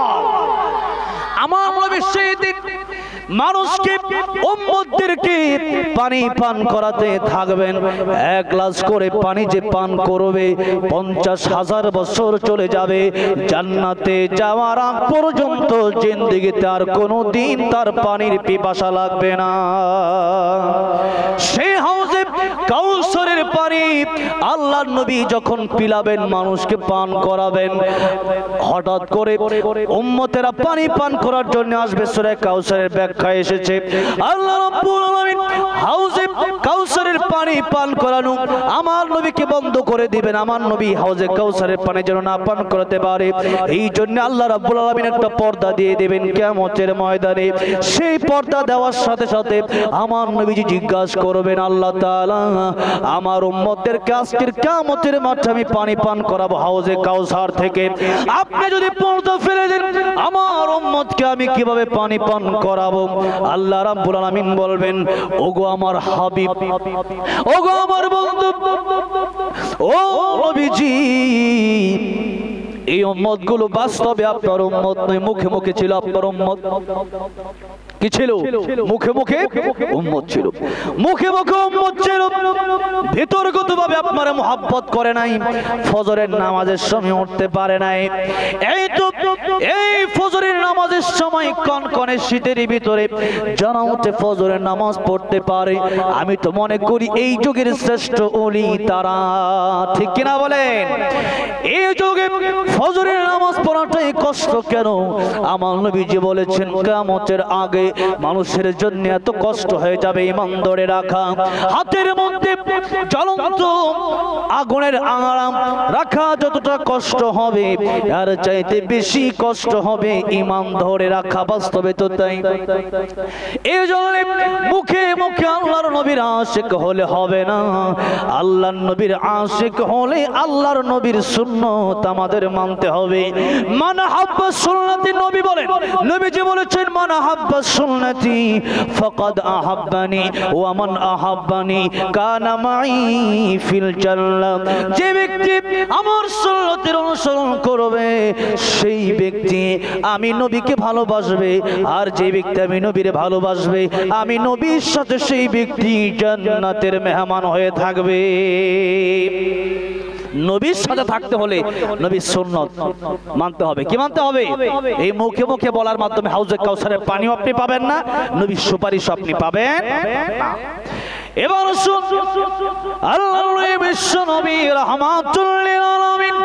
আমার নবী সেই দিন মানুষকে, উম্মতদেরকে পানি পান করাতে থাকবেন। এক গ্লাস করে পানি যে পান করবে 50,000 বছর চলে যাবে। জান্নাতে যাওয়ার আগ পর্যন্ত জিন্দেগিতে আর কোনো দিন তার পানির পিপাসা লাগবে না। সেই হাউজে কাউসারের পানি আল্লাহর নবী যখন পিলাবেন, মানুষকে পান করাবেন, হঠাৎ করে উম্মতেরা পানি পান করার জন্য আসবে। সূরা কাউসারের ব্যাখ্যা এসেছে আল্লাহ রাব্বুল আলামিন হাউজে কাউসারের পানি পান করানো আমার নবীকে বন্ধ করে দিবেন। আমার নবী হাউজে কাউসারের পানি যেন না পান করাতে পারে, এই জন্য আল্লাহ রাব্বুল আলামিন একটা পর্দা দিয়ে দেবেন কিয়ামতের ময়দানে। সেই পর্দা দেওয়ার সাথে সাথে আমার নবীজি জিজ্ঞাসা করবেন, আল্লাহ তাআলা আমার উম্মতদেরকে আজকের কিয়ামতের মাঠে আমি পানি পান করাবো হাউজে কাউসার থেকে, আপনি যদি পর্দা ফেলে দেন আমার উম্মতকে আমি কিভাবে পানি পান করাবো? আল্লাহ রাব্বুল আলামিন বলবেন, ওগো আমার হাবিব, ওগো আমার বন্ধু, ও নবীজি, এই উম্মতগুলো বাস্তবে আপনার উম্মত নয়, মুখে মুখে ছিল আপনার উম্মত। কি ছিল? মুখে মুখে উম্মত ছিল, মুখে মুখে উম্মত ছিল, ভিতরগতভাবে আপনারা মুহাব্বত করে নাই, ফজরের নামাজের সময় উঠতে পারে নাই। এই তো এই ফজরের নামাজের সময় কনকনে শীতের ভিতরে যারা উঠে ফজরের নামাজ পড়তে পারে, আমি তো মনে করি এই যুগের শ্রেষ্ঠ ওলি তারা। ঠিক কিনা বলেন? এই যুগে ফজরের নামাজ পড়াটাই কষ্ট কেন? আমার নবীজি বলেছেন কিয়ামতের আগে মানুষের জন্য এত কষ্ট হয়ে যাবে, ঈমান ধরে রাখা, হাতের মধ্যে জ্বলন্ত আগুনের আঙারাম রাখা যতটা কষ্ট হবে, আর চাইতে বেশি কষ্ট হবে ঈমান ধরে রাখা। বাস্তবে তো তাই। এই জন্য মুখে মুখে আল্লাহর নবীর আশিক হলে হবে না, আল্লাহর নবীর আশিক হলে আল্লাহর নবীর সুন্নাত আমাদের মানতে হবে। মান হাব্বা সুন্নতি, নবী বলেন, নবীজি বলেছেন মান হাব্বা সুন্নতি ফাকাদ আহাব্বানি ওয়া মান আহাব্বানি কানা মাই ফিল জান্নাহ। যে ব্যক্তি আমার সুন্নতের অনুসরণ করবে সেই ব্যক্তি আমি নবীকে ভালোবাসবে, আর যে ব্যক্তি আমি নবীরে ভালোবাসবে আমি নবীর সাথে সেই ব্যক্তি জান্নাতের মেহমান হয়ে থাকবে। নবীর সাথে থাকতে হলে নবীর সুন্নাত মানতে হবে। কি মানতে হবে? এই মুখে মুখে বলার মাধ্যমে হাউজে কাউসারের পানিও আপনি পাবেন না, নবীর সুপারিশ আপনি পাবেন না। এবার আল্লাহর বিশ্ব নবী রাহমাতুল লিল আলামিন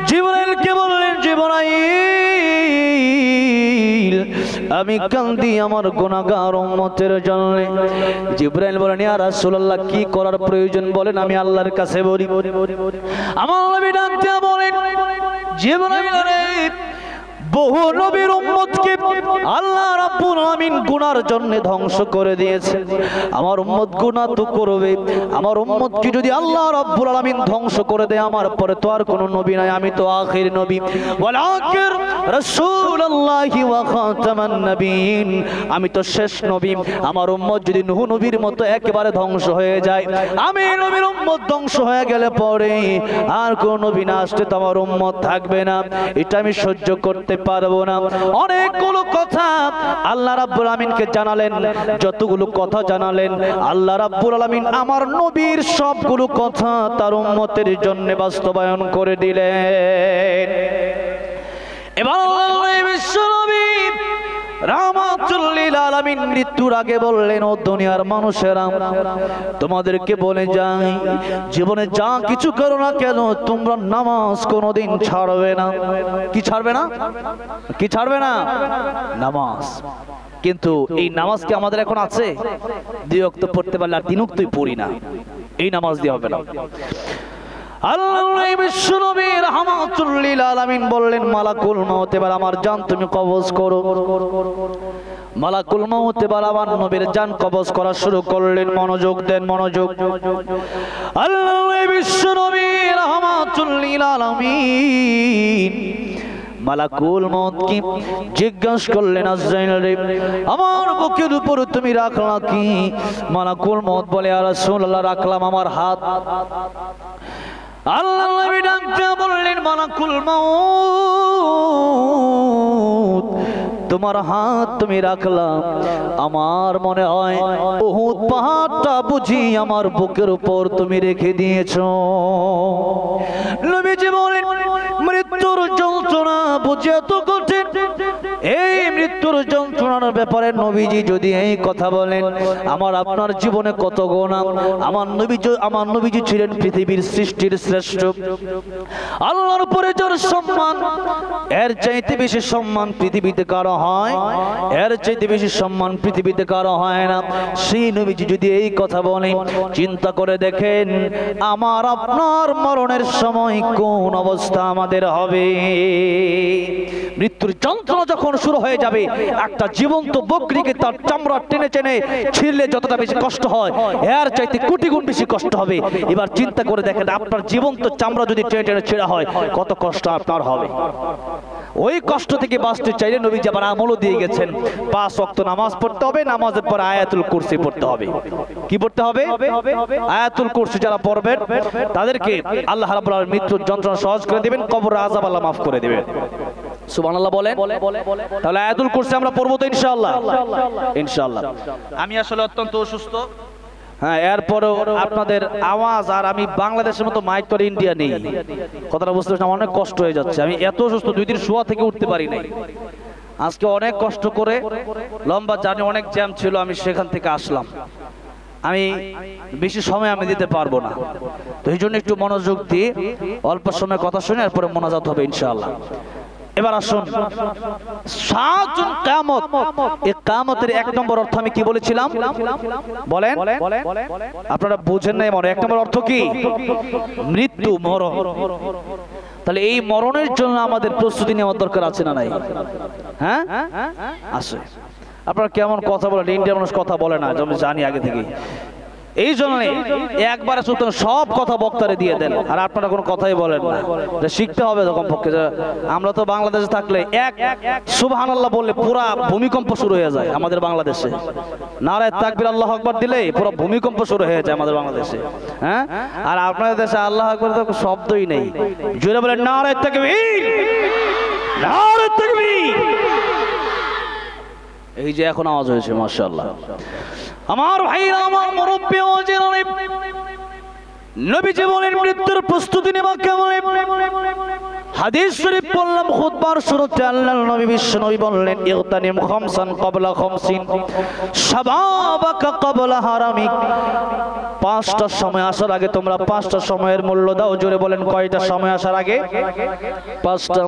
জিবরাইলকে বললেন, জিবরাইল আমি কান্দি আমার গুনাহগার উম্মতের জন্য। জিবরাইল বলেন, ইয়া রাসূলুল্লাহ কি করার প্রয়োজন বলেন, আমি আল্লাহর কাছে বলি। আমার নবী ডাক দিয়ে বলেন, জিবরাইল রে, বহু নবীর উম্মত উম্মতকে আল্লাহ রাব্বুল আলামিন গুনার জন্য ধ্বংস করে দিয়েছে। আমার উম্মত গুনাহ তো করবে, আমার উম্মতকে যদি আল্লাহ রাব্বুল আলামিন ধ্বংস করে দেয়, আমার পরে তো আর কোনো নবী নাই, আমি তো আখির নবী, ওয়াল আখির রাসূলুল্লাহি ওয়া খাতামান নবীন, আমি তো শেষ নবী। আমার উম্মত যদি নূহ নবীর মতো একেবারে ধ্বংস হয়ে যায়, আমি নবীর উম্মত ধ্বংস হয়ে গেলে পরে আর কোন নবী না আসলে তো আমার উম্মত থাকবে না, এটা আমি সহ্য করতে পারবো না। অনেকগুলো কথা আল্লাহ রাব্বুল আলামিনকে জানালেন, যতগুলো কথা জানালেন আল্লাহ রাব্বুল আলামিন আমার নবীর সবগুলো কথা তার উম্মতের জন্য বাস্তবায়ন করে দিলেন। এবার বিশ্বনবী রাহমাতুল লিল আলামিন মৃত্যুর আগে বললেন, ও দুনিয়ার মানুষেরা, তোমাদেরকে বলে যাই, জীবনে যা কিছু করো না কেন তোমরা নামাজ কোনোদিন ছাড়বে না। কি ছাড়বে না? কি ছাড়বে না? নামাজ। কিন্তু এই নামাজ কি আমাদের এখন আছে? 2 ওয়াক্ত পড়তে পারলে আর 3 ওয়াক্তই পড়ি না, এই নামাজ দিয়ে হবে না। আল্লাহ বিশ্বনবী রাহমাতুল লিল আলামিন বললেন, মালাকুল মউত এবার আমার জান তুমি কবজ করো। মালাকুল মউত এবার আমার নবীর জান কবজ করা শুরু করলেন। মনোযোগ দেন, মনোযোগ। আল্লাহ বিশ্বনবী রাহমাতুল লিল আলামিন মালাকুল মউত কি জিজ্ঞাসা করলেন, আজরাইল রে আমার বুকের উপর তুমি রাখলা কি? মালাকুল মউত বলে, ইয়া রাসূলুল্লাহ রাখলাম আমার হাত। আল্লাহ নবী ডাকতে বললেন, মালাকুল মউত তোমার হাত তুমি রাখলাম, আমার মনে হয় উহুদ পাহাড়টা বুঝি আমার বুকের উপর তুমি রেখে দিয়েছো। নবীজি বলেন, মৃত্যুর যন্ত্রণা বুঝে এত কঠিন, এই মৃত্যুর যন্ত্রণার ব্যাপারে নবীজি যদি এই কথা বলেন, আমার আপনার জীবনে কত গুনাহ। আমার নবীজি ছিলেন পৃথিবীর সৃষ্টির শ্রেষ্ঠ, আল্লাহর উপরে যার সম্মান, এর চাইতে বেশি সম্মান পৃথিবীতে কারো হয়, এর চাইতে বেশি সম্মান পৃথিবীতে কারো হয় না। সেই নবীজি যদি এই কথা বলেন, চিন্তা করে দেখেন আমার আপনার মরণের সময় কোন অবস্থা আমাদের হবে। মৃত্যুর যন্ত্রণা যখন শুরু হয়ে যাবে, একটা জীবন্ত বকরিকে তার চামড়া টেনে টেনে ছিঁড়লে যতটা বেশি কষ্ট হয়, এর চাইতে কোটি গুণ বেশি কষ্ট হবে। এবার চিন্তা করে দেখেন আপনার জীবন্ত চামড়া যদি টেনে টেনে ছিঁড়া হয়, কত কষ্ট আপনার হবে। ওই কষ্ট থেকে বাঁচতে চাইলে নবীজি আবার আমলও দিয়ে গেছেন, 5 ওয়াক্ত নামাজ পড়তে হবে, নামাজের পর আয়াতুল কুরসি পড়তে হবে। কি পড়তে হবে? আয়াতুল কুরসি যারা পড়বেন তাদেরকে আল্লাহ রাব্বুল আলামিন মৃত্যুর যন্ত্রণা সহজ করে দিবেন, কবরের আযাব আল্লাহ মাফ করে দিবেন। সুবহানাল্লাহ বলেন। তাহলে আয়াতুল কুরসি আমরা পড়বো তো ইনশাআল্লাহ? ইনশাআল্লাহ। আমি আসলে অত্যন্ত অসুস্থ, হ্যাঁ, এরপরেও আপনাদের আওয়াজ, আর আমি বাংলাদেশের মতো মাইক তো ইন্ডিয়া নেই, কথাটা বুঝতে পারছি, আমার অনেক কষ্ট হয়ে যাচ্ছে। আমি এত অসুস্থ, 2 দিন শোয়া থেকে উঠতে পারি নাই। আজকে অনেক কষ্ট করে, লম্বা জার্নি, অনেক জ্যাম ছিল, আমি সেখান থেকে আসলাম। আমি বেশি সময় আমি দিতে পারবো না, তো এই জন্য একটু মনোযোগ দিয়ে অল্প সময় কথা শুনে এরপরে মোনাজাত হবে ইনশাআল্লাহ। এবার আসুন, সাতুন কিয়ামত, এই কিয়ামতের 1 নম্বর অর্থ আমি কি বলেছিলাম বলেন? আপনারা বুঝেন নাই মনে? 1 নম্বর অর্থ কি? মৃত্যু, মরণ। তাহলে এই মরণের জন্য আমাদের প্রস্তুতি নেওয়ার দরকার আছে না নাই? হ্যাঁ আছে। আপনারা কেমন কথা বলেন? ইন্ডিয়ার মানুষ কথা বলে না, আমি জানি আগে থেকে। এই জন্য একবারে সুতরাং সব কথা বক্তারে দিয়ে দেন, আর আপনারা কোনো কথাই বলেন না। এটা শিখতে হবে তখন পক্ষে। আমরা তো বাংলাদেশে থাকলে এক সুবহানাল্লাহ বললে পুরা ভূমিকম্প শুরু হয়ে যায় আমাদের বাংলাদেশে। নারায়ে তাকবীর আল্লাহু আকবার দিলে পুরো ভূমিকম্প শুরু হয়ে যায় আমাদের বাংলাদেশে। হ্যাঁ, আর আপনাদের দেশে আল্লাহু আকবার তো শব্দই নেই। জোরে বলেন নারায়ে তাকবীর, নারায়ে তাকবীর। এই যে এখন আওয়াজ হয়েছে, মাশাআল্লাহ। আমার ভাইরা, আমার মুরব্বি ওয়াজিরা, নবীজি বলেন মৃত্যুর প্রস্তুতি নেওয়া কেমন? হাদিস শরীফ পড়লাম খুতবার শুরুতে, আল্লাহর নবী বিশ্বনবী বললেন, ইগতানিম খামসান ক্বাবলা খামসিন শাবাবাকা ক্বাবলা হারামিক। 5টা সময় আসার আগে তোমরা 5টা সময়ের মূল্য দাও। জোরে বলেন, কয়টা সময় আসার আগে? 5টা।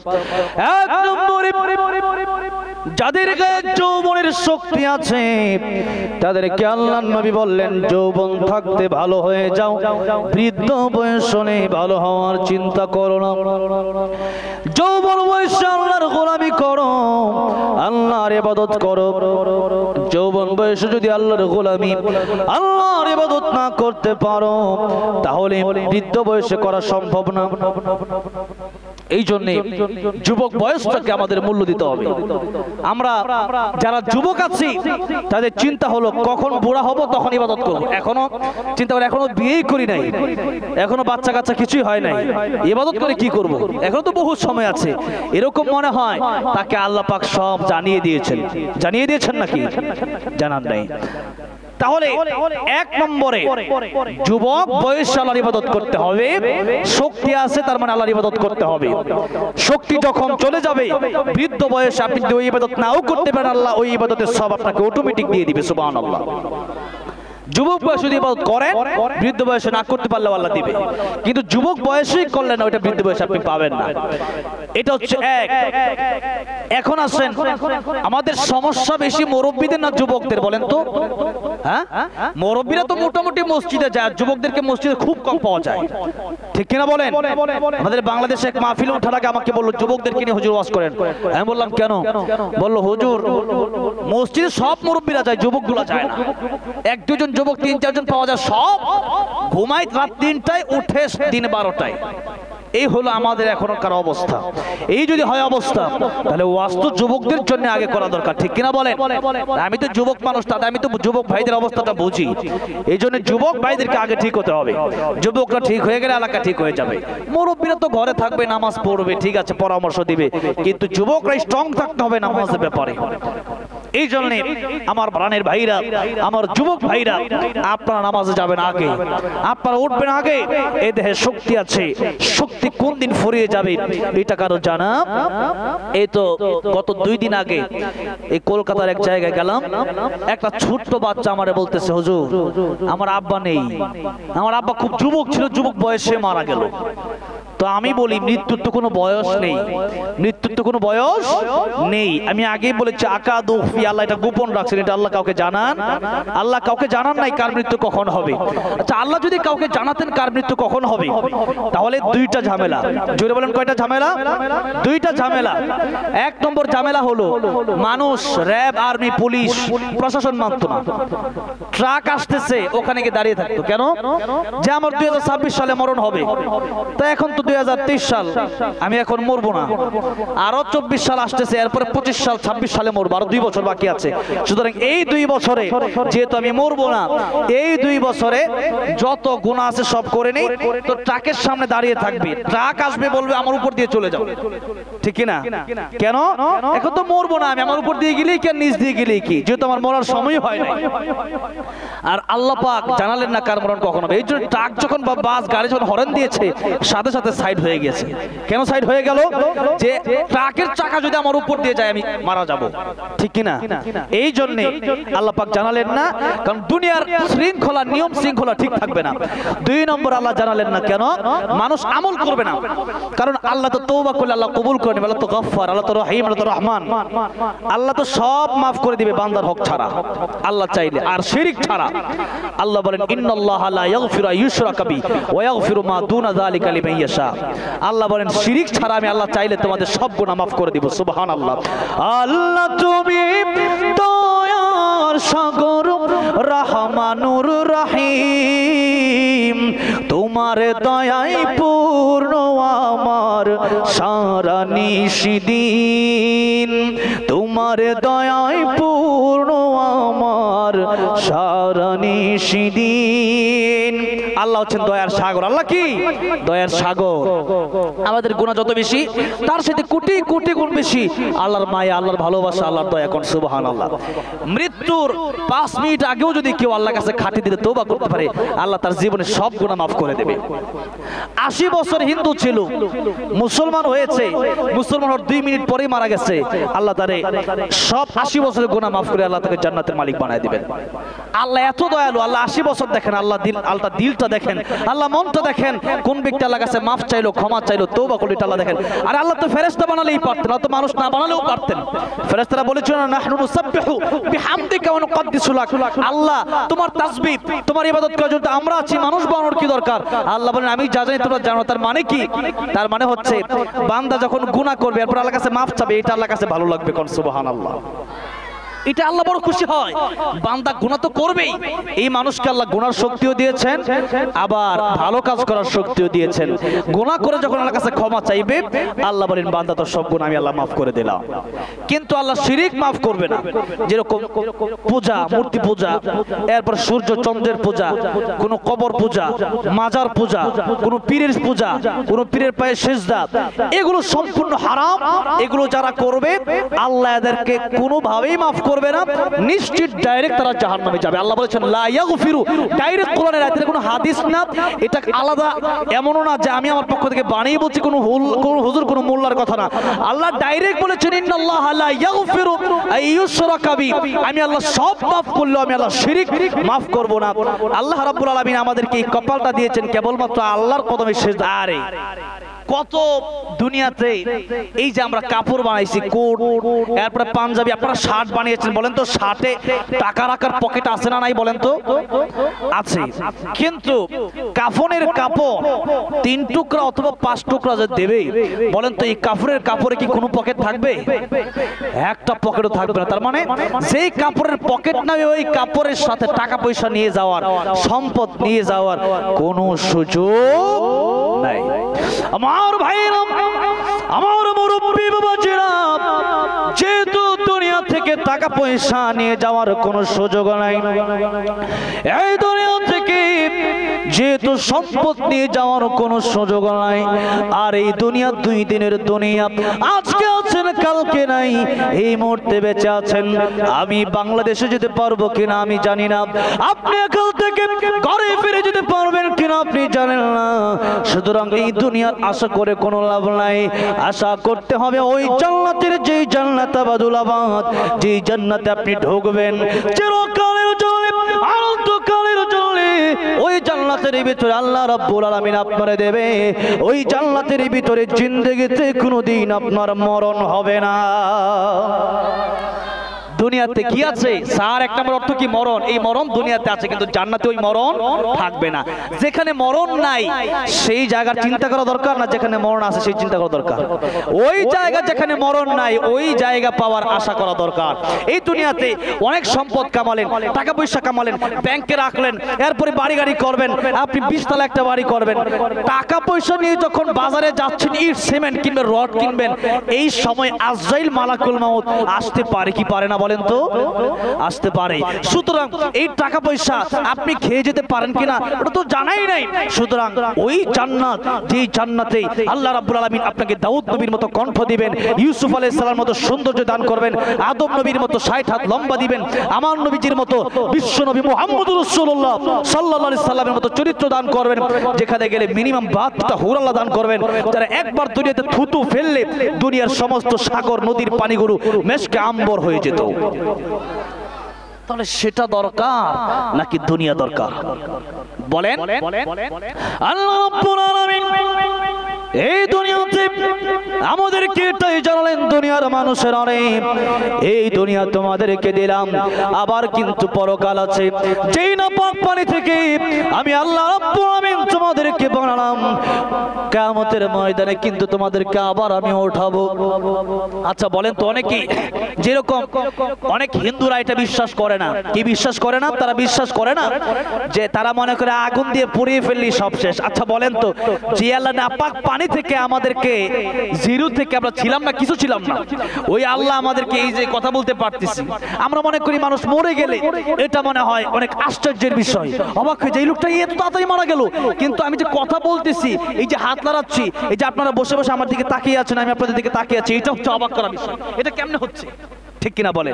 1 নম্বরে যাদের গায়ে যৌবনের শক্তি আছে তাদেরকে আল্লাহর নবী বললেন, যৌবন থাকতে ভালো হয়ে যাও, বৃদ্ধ বয়স হলে ভালো হওয়ার চিন্তা করো না। যৌবন বয়সে আল্লাহর গোলামি করো, আল্লাহর ইবাদত করো। যৌবন বয়সে যদি আল্লাহর গোলামি আল্লাহর ইবাদত না করতে পারো তাহলে বৃদ্ধ বয়সে করা সম্ভব না। এই জন্য যুবক বয়সটাকে আমাদের মূল্য দিতে হবে। আমরা যারা যুবক আছি তাদের চিন্তা হলো কখন বুড়া হব তখন ইবাদত করব। এখনো চিন্তা করে এখনো বিয়েই করি নাই, এখনো বাচ্চা কাচ্চা কিছুই হয় নাই, ইবাদত করে কি করব, এখনো তো বহু সময় আছে। এরকম মনে হয় তাকে আল্লাহ পাক সব জানিয়ে দিয়েছেন। জানিয়ে দিয়েছেন নাকি? জানান নাই। তাহলে এক নম্বরে যুবক বয়সে আল্লাহর ইবাদত করতে হবে। শক্তি আছে তার মানে আল্লাহর ইবাদত করতে হবে। শক্তি যখন চলে যাবে বৃদ্ধ বয়সে আপনি যদি ওই ইবাদত নাও করতে পারেন আল্লাহ ওই ইবাদতের সব আপনাকে অটোমেটিক দিয়ে দিবে। সুবহানাল্লাহ। যুবক বয়সে যদি ইবাদত করেন বৃদ্ধ বয়সে না করতে পারলেও আল্লাহ দিবে, কিন্তু যুবক বয়সেই করলেন না ওইটা বৃদ্ধ বয়সে আপনি পাবেন না। এটা হচ্ছে এক। এখন আসেন আমাদের সমস্যা বেশি মুরব্বীদের না যুবকদের বলেন তো? হ্যাঁ, মুরব্বীরা তো মোটামুটি মসজিদে যায়, যুবকদেরকে মসজিদে খুব কম পাওয়া যায়, ঠিক কিনা বলেন? আমাদের বাংলাদেশে এক মাহফিল ওঠার আগে আমাকে বললো যুবকদেরকে নিয়ে হুজুর ওয়াজ করেন। আমি বললাম কেন? বললো হুজুর মসজিদে সব মুরব্বীরা যায়, যুবকগুলো যায় না। এক দুজন যুবক 3-4 জন পাওয়া যায়, সব ঘুমায় রাত 3টায় উঠে দিন 12টায়। এই হলো আমাদের এখনকার অবস্থা। এই যদি হয় অবস্থা তাহলে ওয়াস্তু যুবকদের জন্য আগে করা দরকার, ঠিক কিনা বলেন? আমি তো যুবক মানুষ, তাতে আমি তো যুবক ভাইদের অবস্থাটা বুঝি। এই জন্য যুবক ভাইদেরকে আগে ঠিক হতে হবে। যুবকরা ঠিক হয়ে গেলে এলাকা ঠিক হয়ে যাবে। মুরব্বীরা তো ঘরে থাকবে, নামাজ পড়বে, ঠিক আছে, পরামর্শ দিবে, কিন্তু যুবকরা স্ট্রং থাকতে হবে নামাজের ব্যাপারে। এই জন্য আমার প্রাণের ভাইরা, আমার যুবক ভাইরা, আপনারা নামাজে যাবেন আগে, আপনারা উঠবেন আগে। এই দেহে শক্তি আছে, শক্তি কোন দিন ফুরিয়ে যাবে এটা কারো জানা? এই তো গত 2 দিন আগে এই কলকাতার এক জায়গায় গেলাম, একটা ছোট্ট বাচ্চা আমারে বলতেছে হুজুর আমার আব্বা নেই, আমার আব্বা খুব যুবক ছিল, যুবক বয়সে মারা গেল। তো আমি বলি মৃত্যুর তো কোনো বয়স নেই, মৃত্যুর তো কোনো বয়স নেই। আমি আগেই বলেছি আকাদু ফি, আল্লাহ এটা গোপন রাখছেন, এটা আল্লাহ কাউকে জানান, আল্লাহ কাউকে জানান নাই কার মৃত্যু কখন হবে। আচ্ছা আল্লাহ যদি কাউকে জানাতেন কার মৃত্যু কখন হবে তাহলে 2টা ঝামেলা। জোরে বলেন কয়টা ঝামেলা? 2টা ঝামেলা। এক নম্বর ঝামেলা হলো মানুষ, র্যাব, আর্মি, পুলিশ, প্রশাসন মানত না। ট্রাক আসতেছে ওখানে গিয়ে দাঁড়িয়ে থাকতো কেন? যে আমার 2026 সালে মরণ হবে, তো এখন তো 2023 সাল, আমি এখন মরবো না, আরো 24 সাল আসতেছে, এরপরে 25 সাল 26 সালে মরবো, আরো 2 বছর বাকি আছে। সুতরাং এই 2 বছরে যেহেতু আমি মরবো না, এই 2 বছরে যত গুনাহ আছে সব করে নেই। তো ট্রাকের সামনে দাঁড়িয়ে থাকবে, ট্রাক আসবে বলবে আমার উপর দিয়ে চলে যাও, ঠিক কিনা? কেন? এখন তো মরবো না আমি, আমার উপর দিয়ে গেলেই কি নিচ দিয়ে গেলেই কি, যেহেতু আমার মরার সময় হয় না। আর আল্লাহ পাক জানালেন না কার মরণ কখন হবে। এই জন্য ট্রাক যখন বা বাস গাড়ি যখন হর্ন দিয়েছে সাথে সাথে সাইড হয়ে গেছে। কেন সাইড হয়ে গেল? যে ট্রাকের চাকা যদি আমার উপর দিয়ে যায় আমি মারা যাব, ঠিক কিনা? এই জন্য আল্লাহ পাক জানালেন না, কারণ দুনিয়ার শৃঙ্খলা, নিয়ম শৃঙ্খলা ঠিক থাকবে না। 2 নম্বর আল্লাহ জানালেন না কেন? মানুষ আমল করবে না, কারণ আল্লাহ তো তওবা করলে আল্লাহ কবুল করে নেবে। আল্লাহ তো গফফার, আল্লাহ তো রহিম, আল্লাহ তো রহমান, আল্লাহ তো সব মাফ করে দিবে বান্দার হক ছাড়া, আল্লাহ চাইলে, আর শিরক ছাড়া। আল্লাহ বলেন ইন্নাল্লাহা লা ইয়াগফিরু আইয়ুশরাকা বিহি ওয়া ইয়াগফিরু মা দুনা যালিকা লিমান ইয়াশা। আল্লাহ বলেন শিরক ছাড়া আমি আল্লাহ চাইলে তোমাদের সব গুনাহ মাফ করে দিব। সুবহানাল্লাহ। আল্লাহ তুমি দয়ার সাগর, রহমানুর রহিম, তোমার দয়ায় পূর্ণ আমার সারা নিশিদিন, তোমার দয়ায় পূর্ণ আমার সারা নিশিদিন। আল্লাহ হচ্ছেন দয়ার সাগর। আল্লাহ কি? দয়ার সাগর। আমাদের গুনাহ যত বেশি তার সাথে কোটি কোটি গুণ বেশি আল্লাহর মায়া, আল্লাহর ভালোবাসা, আল্লাহর দয়া। কোন সুবহানাল্লাহ। মৃত্যুর 5 মিনিট আগেও যদি কেউ আল্লাহর কাছে খাঁটি দিতে তওবা করতে পারে আল্লাহ তার জীবনে সব গুনাহ মাফ করে দেবে। 80 বছর হিন্দু ছিল, মুসলমান হয়েছে, মুসলমান হওয়ার 2 মিনিট পরেই মারা গেছে, আল্লাহ তারে সব 80 বছরের গুনাহ মাফ করে আল্লাহ তাকে জান্নাতের মালিক বানায় দিবেন। আল্লাহ এত দয়ালু, আল্লাহ 80 বছর দেখেন, আল্লাহ দিলটা নিয়তটা দেখেন, আল্লাহ মনটা দেখেন, কোন ব্যক্তি আল্লাহর কাছে মাফ চাইলো, ক্ষমা চাইলো, তওবা করলো, এটা আল্লাহ দেখেন। আর আল্লাহ তো ফেরেশতা বানালেই পারতেন, তো মানুষ না বানালেও পারতেন। ফেরেশতারা বলেছিলেন নাহনু নুসাব্বিহু বিহামদিকা ওয়া নুকদ্দিসু লাক, আল্লাহ তোমার তাসবিহ তোমার ইবাদত করার জন্য আমরা আছি, মানুষ বানানোর কি দরকার? আল্লাহ বলেন আমি যা জানি তোমরা জানো। তার মানে কি? তার মানে হচ্ছে বান্দা যখন গুনাহ করবে এরপর আল্লাহর কাছে মাফ চাবে, এটা আল্লাহর কাছে ভালো লাগবে। কোন সুবহানাল্লাহ। এটা আল্লাহ বড় খুশি হয়। বান্দা গুনাহ তো করবেই, এই মানুষকে আল্লাহ গুনার শক্তিও দিয়েছেন, আবার ভালো কাজ করার শক্তিও দিয়েছেন। গুনাহ করে যখন আল্লাহর কাছে ক্ষমা চাইবে, আল্লাহ বলেন বান্দা তোর সব গুনাহ আমি আল্লাহ মাফ করে দিলাম। কিন্তু আল্লাহ শিরিক মাফ করবে না। যেরকম পূজা, মূর্তি পূজা, এরপর সূর্য চন্দ্রের পূজা, কোন কবর পূজা, মাজার পূজা, কোন পীরের পূজা, কোন পীরের পায়ে সিজদা, এগুলো সম্পূর্ণ হারাম। এগুলো যারা করবে আল্লাহ এদেরকে কোনোভাবেই মাফ করবে না, নিশ্চিত ডাইরেক্ট তারা জাহান্নামে যাবে। আল্লাহ বলেছেন লা ইয়াগফিরু, ডাইরেক্ট কোরআনের আয়াতের কোনো হাদিস না, এটা আলাদা এমনও না যে আমি আমার পক্ষ থেকে বানিয়ে বলছি, কোনো হুজুর কোনো মোল্লার কথা না। আল্লাহ ডাইরেক্ট বলেছেন ইন্নাল্লাহা লা ইয়াগফিরু আইয়ুশরাকা বি, আমি আল্লাহ সব মাফ করলেও আমি আল্লাহ শিরিক মাফ করব না। আল্লাহ রাব্বুল আলামিন আমাদেরকে এই কপালটা দিয়েছেন কেবলমাত্র আল্লাহর কদমে সিজদা। আরে কত দুনিয়াতে এই যে আমরা কাপড় বানাইছি, কোট, এরপরে পাঞ্জাবি, আপনারা শার্ট বানিয়েছেন, বলেন তো শার্টে টাকা রাখার পকেট আছে না নাই? বলেন তো আছে। কিন্তু কাফনের কাপড় 3 টুকরা অথবা 5 টুকরা যে দেবে, বলেন তো এই কাপড়ের কাপড়ে কি কোনো পকেট থাকবে? একটা পকেটও থাকবে না। তার মানে যেই কাপড়ের পকেট নাই, ওই কাপড়ের সাথে টাকা পয়সা নিয়ে যাওয়ার, সম্পদ নিয়ে যাওয়ার কোনো সুযোগ নাই। আমার ভাইরা, আমার মুরব্বি বাবাজিরা, যেহেতু দুনিয়া থেকে টাকা পয়সা নিয়ে যাওয়ার কোনো সুযোগ নাই, এই দুনিয়া থেকে যেহেতু সম্পদ নিয়ে যাওয়ার কোনো সুযোগ নাই, আর এই দুনিয়া 2 দিনের দুনিয়া, আজকে আছেন কালকে নাই, এই মুহূর্তে বেঁচে আছেন। আমি বাংলাদেশে যেতে পারবো কিনা আমি জানি না, আপনি এখান থেকে ঘরে ফিরে যেতে পারবেন কিনা আপনি জানেন না। সুতরাং এই দুনিয়ার আশা করে কোনো লাভ নাই, আশা করতে হবে ওই জান্নাতের, যেই জান্নাত আবাদুল-আবাদ, যেই জান্নাতে আপনি ঢুকবেন চিরকালের জন্য, অনন্তকালের জন্য। ওই জান্নাতের ভিতরে আল্লাহ রাব্বুল আলামিন আপনারে দেবে, ওই জান্নাতের ভিতরে জিন্দেগিতে কোনোদিন আপনার মরণ হবে না। দুনিয়াতে কি আছে স্যার? 1 নম্বর অর্থ কি? মরণ। এই মরণ দুনিয়াতে আছে, কিন্তু জান্নাতে ওই মরণ থাকবে না। যেখানে মরণ নাই সেই জায়গার চিন্তা করা দরকার না, যেখানে মরণ আছে সেই চিন্তা করা দরকার। ওই জায়গা যেখানে মরণ নাই, ওই জায়গা পাওয়ার আশা করা দরকার। এই দুনিয়াতে অনেক সম্পদ কামালেন, টাকা পয়সা কামালেন, ব্যাংকে রাখলেন, এরপরে বাড়ি গাড়ি করবেন, আপনি 20 তলা একটা বাড়ি করবেন। টাকা পয়সা নিয়ে যখন বাজারে যাচ্ছেন, ইট সিমেন্ট কিনবেন, রড কিনবেন, এই সময় আজরাইল মালাকুল মাউত আসতে পারে কি পারে না? বলেন তো আসতে পারে। সুতরাং এই টাকা পয়সা আপনি খেয়ে যেতে পারেন কিনা ওটা তো জানাই নাই। সুতরাং ওই জান্নাত, যে জান্নাতে আল্লাহ রাব্বুল আলামিন আপনাকে দাউদ নবীর মতো কণ্ঠ দিবেন, ইউসুফ আলাইহিস সালামের মতো সৌন্দর্য দান করবেন, আদম নবীর মতো 60 হাত লম্বা দিবেন, আমার নবীজির মতো বিশ্ব নবী মুহাম্মদুর রাসূলুল্লাহ সাল্লাল্লাহু আলাইহি সাল্লামের মতো চরিত্র দান করবেন, যেখানে গেলে মিনিমাম 72টা হুর আল্লাহ দান করবেন, যারা একবার দুনিয়াতে থুতু ফেললে দুনিয়ার সমস্ত সাগর নদীর পানিগুলো মেশকে আম্বর হয়ে যেত। তাহলে সেটা দরকার নাকি দুনিয়া দরকার? বলেন। আল্লাহ রাব্বুল আলামিন এই দুনিয়াতে আমাদেরকে এটাই জানালেন, দুনিয়ার মানুষের আরে এই দুনিয়া তোমাদেরকে দিলাম, আবার কিন্তু পরকাল আছে। যেই না পাক পানি থেকে আমি আল্লাহ রাব্বুল আলামিন তোমাদেরকে বানালাম, কিয়ামতের ময়দানে কিন্তু তোমাদেরকে আবার আমি উঠাবো। আচ্ছা বলেন তো, অনেকেই যেরকম অনেক হিন্দুরা এটা বিশ্বাস করে না। কি বিশ্বাস করে না? তারা বিশ্বাস করে না যে, তারা মনে করে আগুন দিয়ে পুড়িয়ে ফেললি সব শেষ। আচ্ছা বলেন তো, যে আল্লাহ নাপাক পানি থেকে আমাদেরকে, জিরো থেকে আমরা ছিলাম না, কিছু ছিলাম না, ওই আল্লাহ আমাদেরকে এই যে কথা বলতে পারতেছি, আমরা মনে করি মানুষ মরে গেলে এটা মনে হয় অনেক আশ্চর্যের বিষয়, অবাক হয়ে যে এই লোকটা এত তাড়াতাড়ি মারা গেল। কিন্তু আমি যে কথা বলতেছি, এই যে হাত নাড়াচ্ছি, এই যে আপনারা বসে বসে আমার দিকে তাকিয়ে আছেন, আমি আপনাদের দিকে তাকিয়ে আছি, এটা হচ্ছে অবাক করা বিষয়। এটা কেমনে হচ্ছে? ঠিক কিনা বলেন?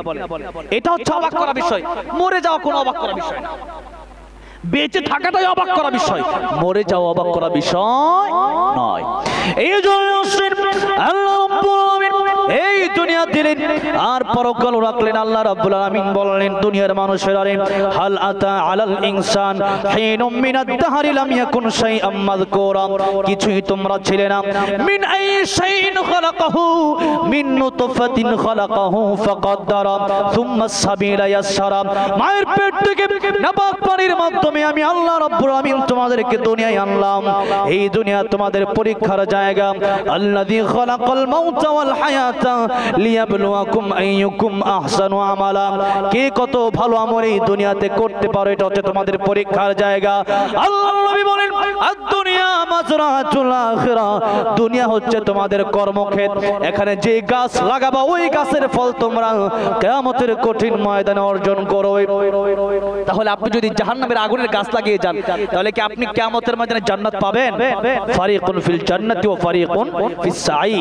এটা হচ্ছে অবাক করা বিষয়। মরে যাওয়া কোনো অবাক করা বিষয় না, বেঁচে থাকাটাই অবাক করা বিষয়, মরে যাওয়া অবাক করা বিষয় নয়। এই জন্য আল্লাহ রাব্বুল আলামিন এই দুনিয়া দুনিয়া দিলেন আর পরকাল রাখলেন। আল্লাহ রাব্বুল আলামিন বললেন দুনিয়ার মানুষেরা হাল আতা আলাল ইনসান হিনুম মিনাদ দাহরি লাম ইয়াকুন শাইআম মাযকুরা, কিছুই তোমরা ছিলে না। মিন আই শাইইন খালাকাহু মিন নুতফাতিন খালাকাহু ফাকাদ্দারা সুম্মা সাবিলা ইয়াসসারা, মায়ের পেট থেকে নাপাক পানির মাধ্যমে আমি আল্লাহ রাব্বুল আলামিন তোমাদেরকে দুনিয়ায় আনলাম। এই দুনিয়া তোমাদের পরীক্ষার জায়গা। আল্লাযী খালাকাল মাউতা ওয়াল হায়াতা লিয়াবলুয়াকুম আইয়ুকুম আহসানু আমালা, কে কত ভালো আমল এই দুনিয়াতে করতে পারো, এটা হচ্ছে তোমাদের পরীক্ষার জায়গা। আল্লাহর নবী বলেন আদ-দুনিয়া মাজরাতুল আখিরা, দুনিয়া হচ্ছে তোমাদের কর্মক্ষেত্র। এখানে যে গাছ লাগাবা ওই গাছের ফল তোমরা কিয়ামতের কঠিন ময়দানে অর্জন করবে। তাহলে আপনি যদি জাহান্নামের আগুনের গাছ লাগিয়ে যান তাহলে কি আপনি কিয়ামতের ময়দানে জান্নাত পাবেন? ফারিকুন ফিল জান্নাতি ওয়া ফারিকুন ফিস সাঈ,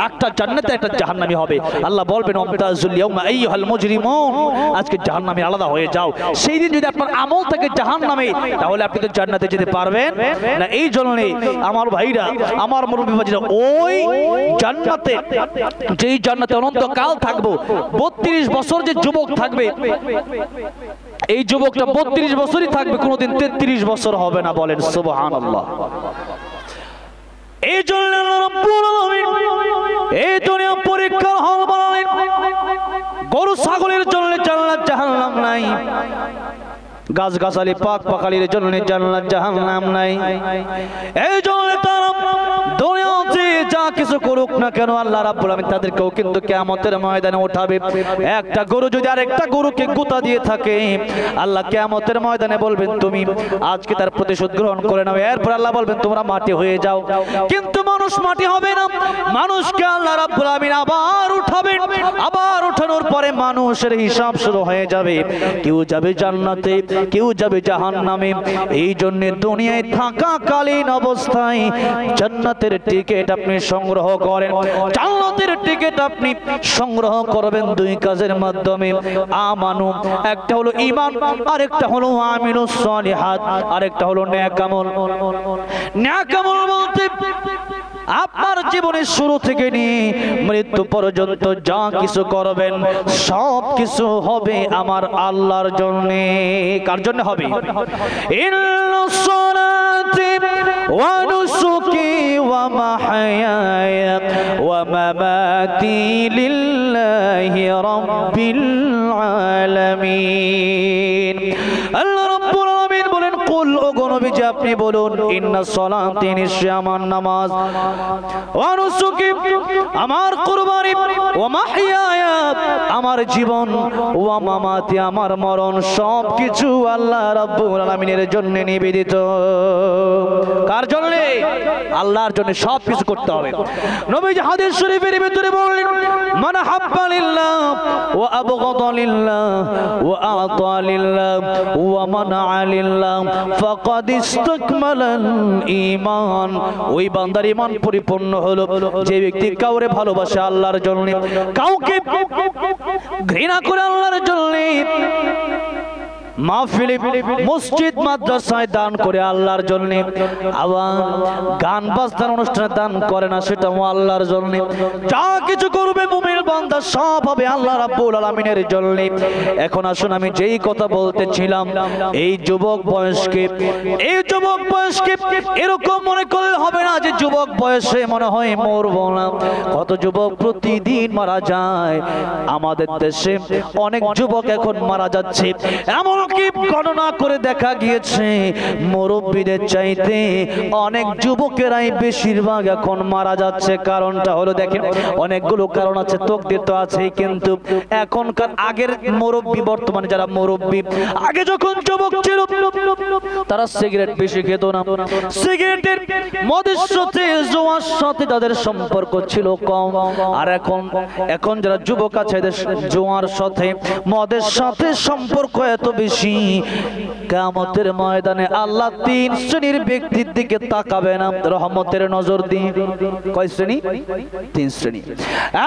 একটা জান্নাতে একটা জাহান্নামী হবে। আল্লাহ বলবেন আমতাজুল ইয়াউমা আইয়ুহাল মুজরিমুন, আজকে জাহান্নামে আলাদা হয়ে যাও। সেই দিন যদি আপনার আমল থাকে জাহান্নামে তাহলে আপনি তো জান্নাতে যেতে পারবেন না। এই জন্য আমার ভাইরা, আমার মুরব্বি বাজিরা, ওই জান্নাতে, যেই জান্নাতে অনন্তকাল থাকবো, 32 বছর যে যুবক থাকবে এই যুবকটা 32 বছরই থাকবে, কোনোদিন 33 বছর হবে না। বলেন সুবহানাল্লাহ। এই জন্য এই দুনিয়া পরীক্ষার হল বানালেন। গরু ছাগলের জন্য জান্নাত জাহান্নাম নাই, গাছ গাছালি পাক পাখালির জন্য জান্নাত জাহান্নাম নাই। এই জন্য তারা দুনিয়াতে যা কিছু করুক না কেন আল্লাহ রাব্বুল আলামিন তাদেরকেও কিন্তু কিয়ামতের ময়দানে উঠাবে। একটা গরু যদি আরেকটা গরুকে গুতা দিয়ে থাকে আল্লাহ কিয়ামতের ময়দানে বলবেন তুমি আজকে তার প্রতিশোধ গ্রহণ করে নাও। এরপর আল্লাহ বলবেন তোমরা মাটি হয়ে যাও। কিন্তু মানুষ মাটি হবে না, মানুষকে আল্লাহ রাব্বুল আলামিন আবার উঠাবেন। আবার উঠানোর পরে মানুষের হিসাব শুরু হয়ে যাবে। কেউ যাবে জান্নাতে, কেউ যাবে জাহান্নামে। এই জন্য দুনিয়ায় থাকাকালীন অবস্থায় জান্নাতের টিকিট আপনি সংগ্রহ করেন। জান্নাতের টিকিট আপনি সংগ্রহ করবেন দুই কাজের মাধ্যমে। আমানু, একটা হলো ঈমান, আরেকটা হলো আমিলুস সালিহাত, আরেকটা হলো নেক আমল। নেক আমল বলতে আপনার জীবনের শুরু থেকে নিয়ে মৃত্যু পর্যন্ত যা কিছু করবেন সব কিছু হবে আমার আল্লাহর জন্য। কার জন্য হবে? ইন্নাস সালাতি ওয়া নুসুকি ওয়া মাহইয়ায়া ওয়া মামাতি লিল্লাহি রাব্বিল আলামিন। আল্লাহ রাব্বুল আলামিন বলেন কুল, ও নবীজি আপনি বলুন, ইন্নাস সালাতি, নিশ্চয় আমার নামাজ, ওয়া নুসুকি আমার কুরবানি, ওয়া মাহইয়ায়া আমার জীবন, ওয়া মামাতি আমার মরণ, সব কিছু আল্লাহ রাব্বুল আলামিনের জন্য নিবেদিত। কার জন্য? আল্লাহর জন্য সব কিছু করতে হবে। নবীজি হাদিস শরীফের ভিতরে বললেন মান হাব্বা লিল্লাহ ওয়া আবগাদা লিল্লাহ ওয়া আতা লিল্লাহ ওয়া মানা লিল্লাহ ফাকাদ ইসতাকমালাল ঈমান, ওই বান্দার ঈমান পরিপূর্ণ হলো যে ব্যক্তি কাউরে ভালোবাসে আল্লাহর জন্য, কাউকে ঘৃণা করে আল্লাহর জন্য, মাহফিলে মসজিদ মাদ্রাসায় দান করে আল্লাহর জন্য, আবার গান বাজনার অনুষ্ঠানে দান করে না সেটাও আল্লাহর জন্য। যা কিছু করবে মুমিন বান্দা সব হবে আল্লাহ রাব্বুল আলামিনের জন্য। এখন আসুন আমি যেই কথা বলতেছিলাম, এই যুবক বয়সকে এরকম মনে করলে হবে না যে যুবক বয়সে মনে হয় মরবো না। কত যুবক প্রতিদিন মারা যায়। আমাদের দেশে অনেক যুবক এখন মারা যাচ্ছে। এমন কি গণনা করে দেখা গিয়েছে মুরব্বীদের চাইতে অনেক যুবকেরাই বেশিরভাগ এখন মারা যাচ্ছে। কারণটা হলো দেখেন, অনেকগুলো কারণ আছে, তকদির তো আছেই, কিন্তু এখনকার আগের মুরব্বী, বর্তমানে যারা মুরব্বী, আগে যখন যুবক ছিল তারা সিগারেট বেশি খেত না, সিগারেটের মদের সাথে জোয়ার সাথে তাদের সম্পর্ক ছিল কম। আর এখন যারা যুবক আছে এদের জোয়ার সাথে মদের সাথে সম্পর্ক এত বেশি, কিয়ামতের ময়দানে আল্লাহ তিন শ্রেণীর ব্যক্তির দিকে তাকাবে না রহমতের নজর দিয়ে। কয় শ্রেণী? তিন শ্রেণী।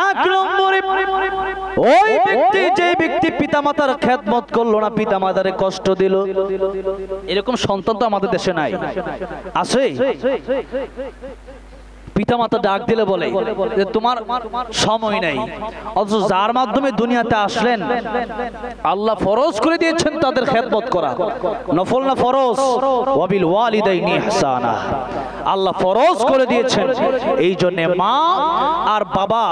এক নম্বরে ওই ব্যক্তি যে ব্যক্তি পিতামাতার খেদমত করলো না, পিতামাতারে কষ্ট দিল। এরকম সন্তান তো আমাদের দেশে নাই, আছে? পিতামাতা ডাক দিলে বলে যে তোমার সময় নাই, অথচ যার মাধ্যমে দুনিয়াতে আসলেন আল্লাহ ফরজ করে দিয়েছেন তাদের খেদমত করা। নফল না ফরজ? ওয়াবিল ওয়ালিদাইনি ইহসানা, আল্লাহ ফরজ করে দিয়েছেন। এই জন্য মা আর বাবা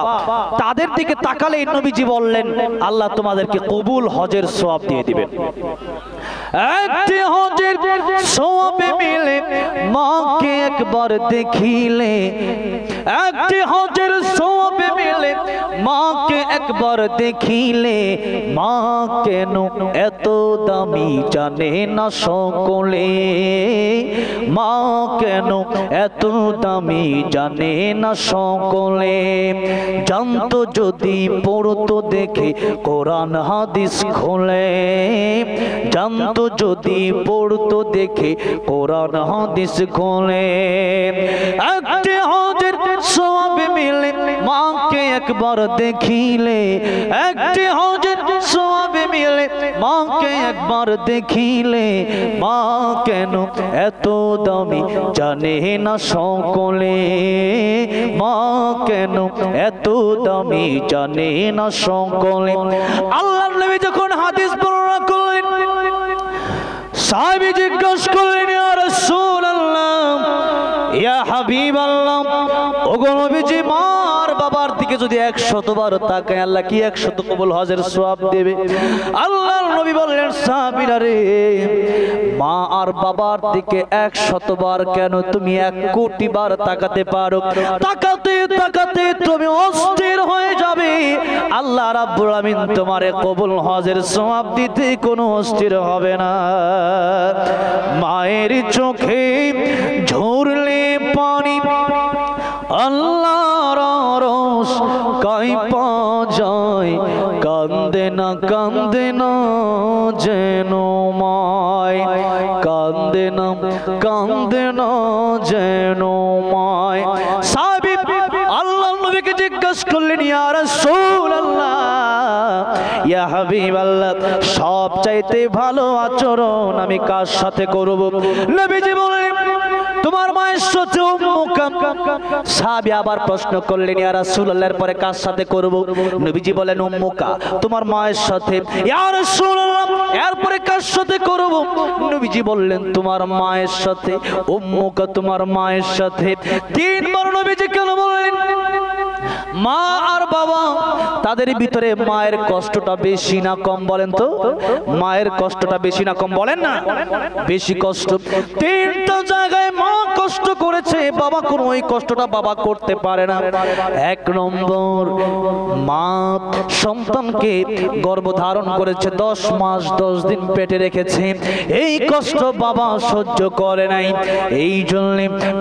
তাদের দিকে তাকালে নবীজি বললেন আল্লাহ তোমাদেরকে কবুল হজের সওয়াব দিয়ে দিবেন। একটি হজের সওয়াবে মিলে মাকে একবার দেখিলে, একটি হজের সওয়াবে মিলে মাকে একবার দেখিলে, মা কেন এত দামি জানে না সকলে, মা কেন এত দামি জানে না সকলে। জানতো যদি পড়তো দেখে কোরআন হাদিস খোলে, জানতো যদি পড়তো দেখে কোরআন হাদিস খোলে। একটি হজের সওয়াব মিলে মাকে একবার দেখিলে, একটি হজের সওয়াব মিলে মাকে একবার দেখিলে, মা কেন এত দামি জানে না সকলে, মা কেন এত দামি জানে না সকলে। আল্লাহর নবী যখন হাদিস বর্ণনা করলেন, সাহাবী জিজ্ঞাসা করলেন ইয়া রাসূলুল্লাহ, ইয়া হাবিবাল্লাহ, ওগো নবীজি মার বাবার দিকে যদি 100 বার তাকায় আল্লাহ কি 100 কবুল হজের সওয়াব দেবে? আল্লাহর নবী বললেন সাহাবীরা রে, মা আর বাবার দিকে 100 বার কেন, তুমি 1 কোটি বার তাকাতে পারো। তাকাতে তাকাতে তুমি অস্থির হয়ে যাবে, আল্লাহ রাব্বুল আমিন তোমারে কবুল হজের সওয়াব দিতে কোনো অস্থির হবে না। মায়ের চোখে ঝরলে পানি আল্লাহর আরশ কাঁপা যায়, কান্দে না যেন মায়, কান্দে না যেন মায়। সাহাবী আল্লাহর নবীকে জিজ্ঞাসা করলেন ইয়া রাসূলুল্লাহ, ইয়া হাবিবাল্লাহ, সব চাইতে ভালো আচরণ আমি কার সাথে করব? নবীজি বললেন তোমার মায়ের সাথে। সাহাবী আবার প্রশ্ন করলেন ইয়া রাসূলুল্লাহর পরে কার সাথে করব? নবীজি বলেন উম্মুকা, তোমার মায়ের সাথে। ইয়া রাসূলুল্লাহ এরপরে কার সাথে করব? নবীজি বললেন তোমার মায়ের সাথে। উম্মুকা, তোমার মায়ের সাথে। 3 বার নবীজি কেন বললেন? মা আর বাবা তাদের ভিতরে মায়ের কষ্টটা বেশি না কম বলেন তো? মায়ের কষ্টটা বেশি না কম বলেন না? বেশি কষ্ট। 3টা জায়গায় মা কষ্ট করেছে, বাবা কোনো ওই কষ্টটা বাবা করতে পারে না। 1 নম্বর, মা সন্তানকে গর্ভধারণ করেছে, 10 মাস 10 দিন পেটে রেখেছে, এই কষ্ট বাবা সহ্য করে নাই। এই জন্য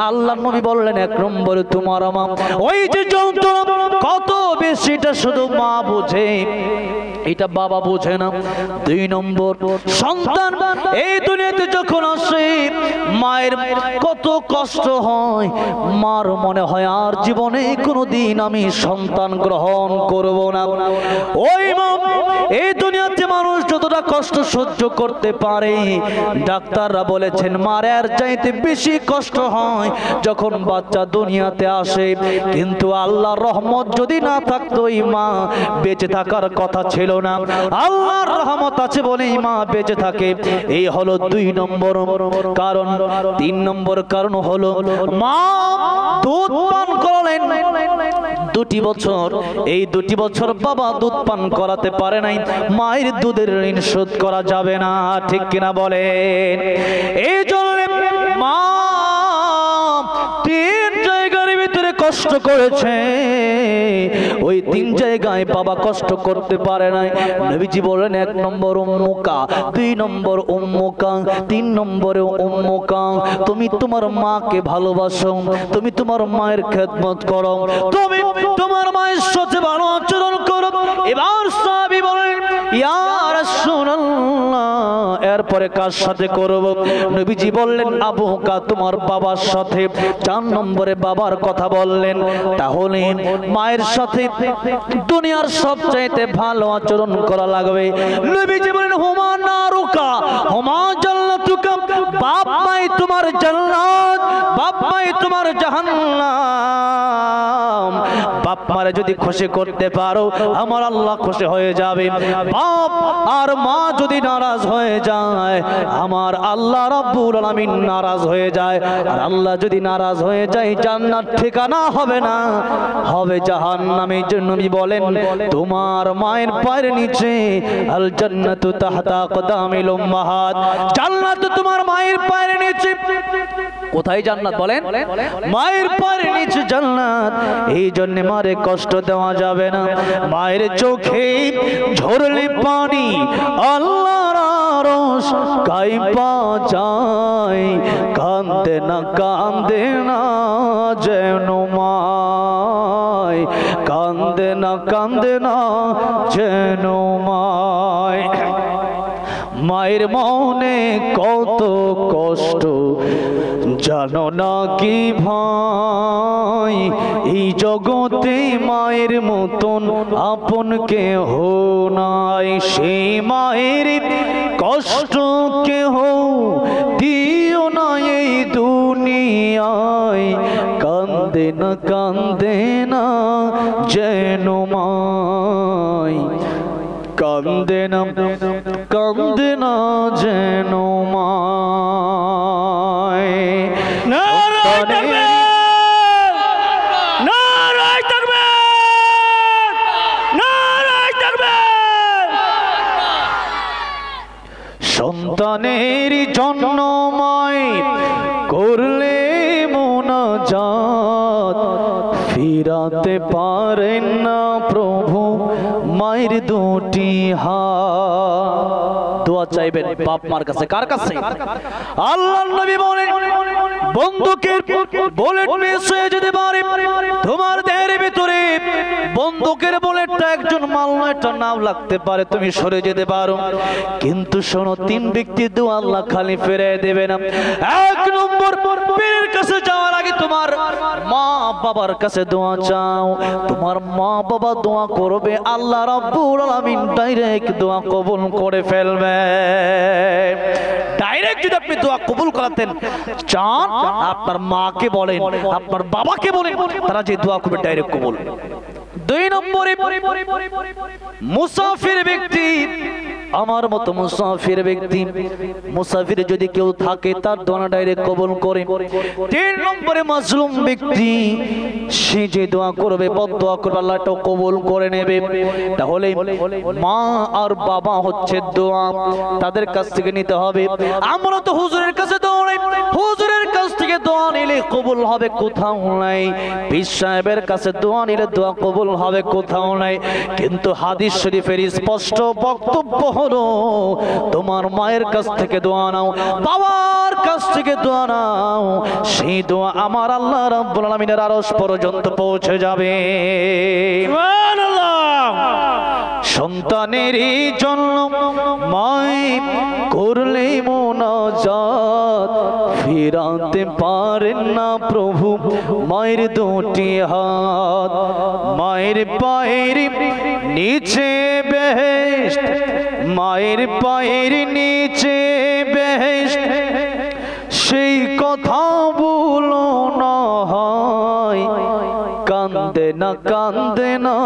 আল্লাহর নবী বললেন 1 নম্বর তোমার মা, ওই যে যন্ত্রণা কত বেশিটা শুধু মা বোঝে, এটা বাবা বোঝে না। 2 নম্বর, সন্তান এই দুনিয়াতে যখন আসে মায়ের কত কষ্ট হয়, মার মনে হয় আর জীবনে কোনোদিন আমি সন্তান গ্রহণ করব না। ওই মা এই দুনিয়াতে মানুষ যতটা কষ্ট সহ্য করতে পারে, ডাক্তাররা বলেছেন মায়ের চাইতে বেশি কষ্ট হয় যখন বাচ্চা দুনিয়াতে আসে। কিন্তু আল্লাহর রহমত যদি না থাকতো এই মা বেঁচে থাকার কথা ছিল না। আল্লাহর রহমত আছে বলেই মা বেঁচে থাকে। এই হলো 2 নম্বর কারণ। 3 নম্বর কারণ হলো মা দুধ পান করলেন 2টি বছর, এই 2টি বছর বাবা দুধ পান করাতে পারে নাই, মায়ের দুধের ঋণ শোধ করা যাবে না, ঠিক কিনা বলেন? এই জন্য মা 3 জায়গার ভিতরে কষ্ট করেছে, ওই 3 জায়গায় বাবা কষ্ট করতে পারে নাই। নবীজি বলেন 1 নম্বর উম্মুকা, 2 নম্বর উম্মুকা, 3 নম্বরে উম্মুকা। তুমি তোমার মাকে ভালোবাসো, তুমি তোমার মায়ের খেদমত করো, তুমি তোমার মায়ের সাথে ভালো আচরণ করো। এবার সাহাবী বলেন ইয়া রাসূলুল্লাহ এরপরে কার সাথে করব? নবীজি বললেন আবুকা, তোমার বাবার সাথে। 4 নম্বরে বাবার কথা বললেন। তাহলে মায়ের সাথে দুনিয়ার সবচাইতে ভালো আচরণ করা লাগবে। নবীজি বলেন হুমা নারুকা হুমা জান্নাত জান্নাতুকা, বাপ মাই তোমার জান্নাত, বাপ মাই তোমার জাহান্নাম। বাপ মারে যদি খুশি করতে পারো আমার আল্লাহ খুশি হয়ে যাবে। বাপ আর মা যদি নারাজ হয়ে যায় আমার আল্লাহ রাব্বুল আলামিন নারাজ হয়ে যায়। আর আল্লাহ যদি নারাজ হয়ে যায় জান্নাত ঠিকানা হবে না, হবে জাহান্নামের জন্য নবী বলেন তোমার মায়ের পায়ের নিচে আল জান্নাতু তাহতা আকদামিল উম্মাহাত, জান্নাত তোমার মায়ের পায়ের নিচে। কোথায় জান্নাত বলেন? মায়ের পায়ের নিচে জান্নাত। এই জন্য মারে কষ্ট দেওয়া যাবে না। মায়ের চোখে ঝরলে পানি আল্লাহর আরশ কাঁপা যায়, কাঁদে না যেন মায়, কাঁদে না যেন মায়। মায়ের মনে কত কষ্ট জানো না কি ভাই, এই জগতে মায়ের মতন আপন কেহ নাই। সেই মায়ের কষ্ট কেহ দিও না এই দুনিয়ায়, কান্দে না যেন মায়, কান্দে না যেন মায়। নারায়ে তাকবীর, নারায়ে তাকবীর, নারায়ে তাকবীর। সন্তানের জন্য মায় করলে মুনাজাত, ফিরাতে পারেন না প্রভু মায়ের দুটি হাত। দোয়া চাইবেন বাপ মার কাছে। কার কাছে? আল্লাহর নবী বলেন বন্দুকের বুলেট মিস হয়ে যেতে পারে তোমার দেহের ভিতরে, বন্দুকের বুলেটটা একজন মালনাটা নাও লাগতে পারে, তুমি সরে যেতে পারো, কিন্তু শোনো তিন ব্যক্তি দোয়া আল্লাহ খালি ফিরিয়ে দেবে না। এক নম্বর, পীরের কাছে যাওয়ার আগে তোমার মা বাবার কাছে দোয়া চাও। তোমার মা বাবা দোয়া করবে, আল্লাহ রাব্বুল আলামিন ডাইরেক্ট দোয়া কবুল করে ফেলবে। ডাইরেক্ট যদি আপনি দোয়া কবুল করাতেন চান, আপনার মাকে বলেন, আপনার বাবাকে বলেন, তারা যে দোয়া করবে ডাইরেক্ট কবুল। দুই নম্বরে, মুসাফির ব্যক্তি, আমার মতো মুসাফির ব্যক্তি, মুসাফির যদি কেউ থাকে তার দোয়া ডাইরেক্ট কবুল করে। তিন নম্বরে, মাজলুম ব্যক্তি, সে যে দোয়া করবে বদদোয়া করবে আল্লাহ এটাও কবুল করে নেবে। তাহলে মা আর বাবা হচ্ছে দোয়া, তাদের কাছ থেকে নিতে হবে। আমরা তো হুজুরের কাছে দৌড়াই, হুজুরের কাছ থেকে দোয়া নিলে কবুল হবে কোথাও নাই, পীর সাহেবের কাছে দোয়া নিলে দোয়া কবুল হবে কোথাও নাই। কিন্তু হাদিস শরীফের স্পষ্ট বক্তব্য হলো তোমার মায়ের কাছ থেকে দোয়া নাও, বাবার কাছ থেকে দোয়া নাও, সেই দোয়া আমার আল্লাহ রাব্বুল আলামিনের আরশ পর্যন্ত পৌঁছে যাবে। সুবহানাল্লাহ। সন্তানের জন্য মায় করলে মুনাজাত, ফিরাতে পারেন না প্রভু মায়ের দুটি হাত। মায়ের পায়ের নিচে বেহেশত, মায়ের পায়ের নিচে বেহেশত, সেই কথা বলো না হয়, কান্দে না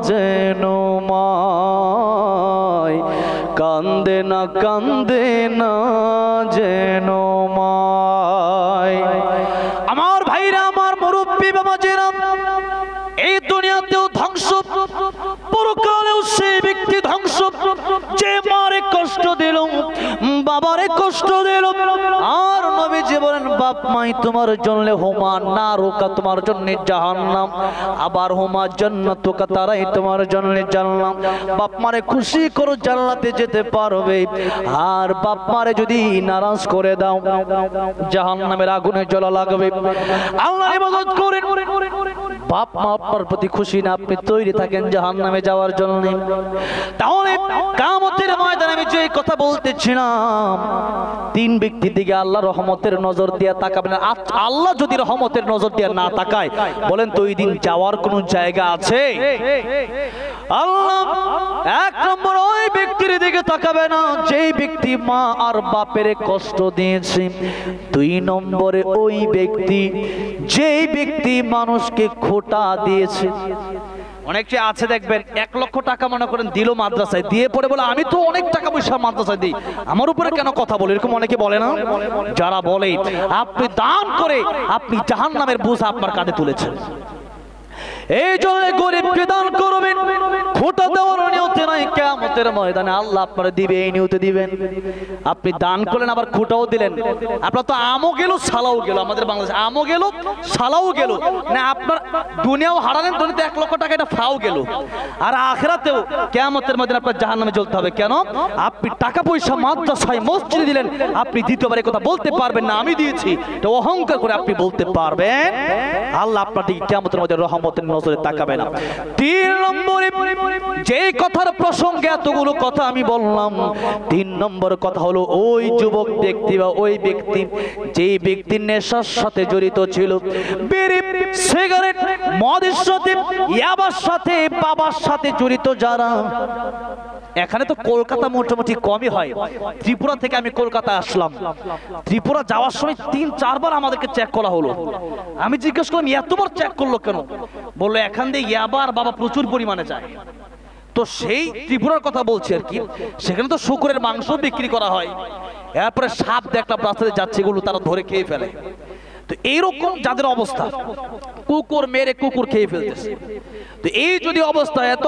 যেন মায়, কান্দে না যেন মায়। আমার ভাইরা, আমার মুরব্বী বাবাজিরা, এই দুনিয়াতেও ধ্বংস, পরকালেও সেই ব্যক্তি ধ্বংস যে মারে কষ্ট দিল, বাবারে কষ্ট দিল। আর নবীজি বলেন বাপ মাই তোমার জন্য হুমা নারুকা, তোমার জন্য জাহান্নাম, আবার হুমা জান্নাতুকা, তারাই তোমার জন্য জান্নাত। বাপ মারে খুশি করো জান্নাতে যেতে পারবে, আর বাপ মারে যদি নারাজ করে দাও জাহান্নামের আগুনে জ্বলা লাগবে। আল্লাহর ইবাদত করেন, বাপ মা আপনার প্রতি খুশি না, আপনি তৈরি থাকেন জাহান্নামে যাওয়ার জন্য। তাহলে কিয়ামতের ময়দানে আমি যে কথা বলতেছিলাম, তিন ব্যক্তির দিকে আল্লাহ রহমতের নজর দিয়ে তাকাবেন। আল্লাহ যদি রহমতের নজর দিয়ে না তাকায়, বলেন তো ওই দিন যাওয়ার কোনো জায়গা আছে? আল্লাহ এক নম্বর ওই ব্যক্তির দিকে তাকাবে না যেই ব্যক্তি মা আর বাপের কষ্ট দিয়েছে। দুই নম্বরে ওই ব্যক্তি যেই ব্যক্তি মানুষকে খোটা দিয়েছে। অনেকে আছে দেখবেন 1 লক্ষ টাকা মনে করেন দিল মাদ্রাসায়, দিয়ে পরে বলে আমি তো অনেক টাকা পয়সা মাদ্রাসায় দিই, আমার উপরে কেন কথা বলে, এরকম অনেকে বলে না? যারা বলে আপনি দান করে আপনি জাহান্নামের বোঝা আপনার কাঁধে তুলেছেন। এই জন্য গরিবকে দান করবেন, খোটা দেওয়ার নিয়তে নাই, কিয়ামতের ময়দানে আল্লাহ আপনারা দিবে, এই নিয়তে দিবেন। আপনি দান করলেন আবার খোটাও দিলেন, আপনার তো আমও গেল সালাও গেল। আমাদের বাংলাদেশে আমও গেল সালাও গেল না, আপনার দুনিয়াও হারালেন, দুনিয়াতে 1 লক্ষ টাকা এটা ফাও গেল। আর আখিরাতেও কিয়ামতের ময়দানে আপনার জাহান্নামে জ্বলতে হবে। কেন? আপনি টাকা পয়সা মাদ্রাসায় মসজিদে দিলেন, আপনি দ্বিতীয়বার কথা বলতে পারবেন না আমি দিয়েছি, এটা অহংকার করে আপনি বলতে পারবেন, আল্লাহ আপনার দিকে কিয়ামতের মধ্যে রহমতের নজরে তাকাবে না। 3 নম্বরে যে কথার প্রসঙ্গে এতগুলো কথা আমি বললাম, 3 নম্বর কথা হলো ওই যুবক ব্যক্তি বা ওই ব্যক্তি যেই ব্যক্তি নেশার সাথে জড়িত ছিল, বিড়ি সিগারেট মদের সাথে ইয়াবার সাথে বাবার সাথে জড়িত যারা। এখানে তো কলকাতা মোটামুটি কমই হয়, ত্রিপুরা থেকে আমি কলকাতা আসলাম, ত্রিপুরা যাওয়ার সময় 3-4 বার আমাদেরকে চেক করা হলো। আমি জিজ্ঞেস করলাম এতবার চেক করলো কেন? বললো এখান দিয়ে ইয়াবার বাবা প্রচুর পরিমাণে যায়। তো সেই ত্রিপুরার কথা বলছি আর কি, সেখানে তো শুকরের মাংস বিক্রি করা হয়, এরপরে সাপ দেখলাম রাস্তাতে যাচ্ছে, এগুলো তারা ধরে খেয়ে ফেলে। তো এইরকম যাদের অবস্থা, কুকুর মেরে কুকুর খেয়ে ফেলতেছে, তো এই যদি অবস্থা এত,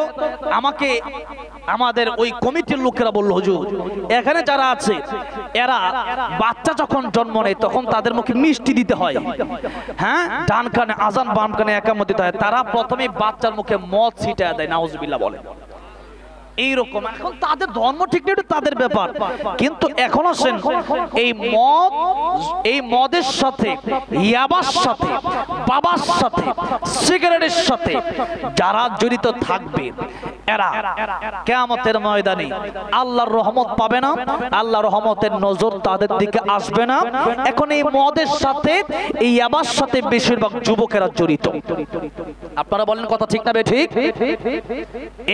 আমাকে আমাদের ওই কমিটির লোকেরা বললো হুজুর এখানে যারা আছে এরা বাচ্চা যখন জন্ম নেয় তখন তাদের মুখে মিষ্টি দিতে হয়, হ্যাঁ ডান কানে আজান বাম কানে একামত দিতে হয়, তারা প্রথমে বাচ্চার মুখে মদ ছিটায় দেয়, নাউজুবিল্লাহ বলে। এইরকম এখন তাদের ধর্ম ঠিক নেই, তাদের ব্যাপার। কিন্তু এখন আসেন এই মদের সাথে ইয়াবার সাথে বাবার সাথে সিগারেটের সাথে যারা জড়িত থাকবে এরা কিয়ামতের ময়দানে আল্লাহর রহমত পাবে না, আল্লাহর রহমতের নজর তাদের দিকে আসবে না। এখন এই মদের সাথে এই ইয়াবার সাথে বেশিরভাগ যুবকেরা জড়িত। আপনারা বলেন কথা ঠিক না ঠিক?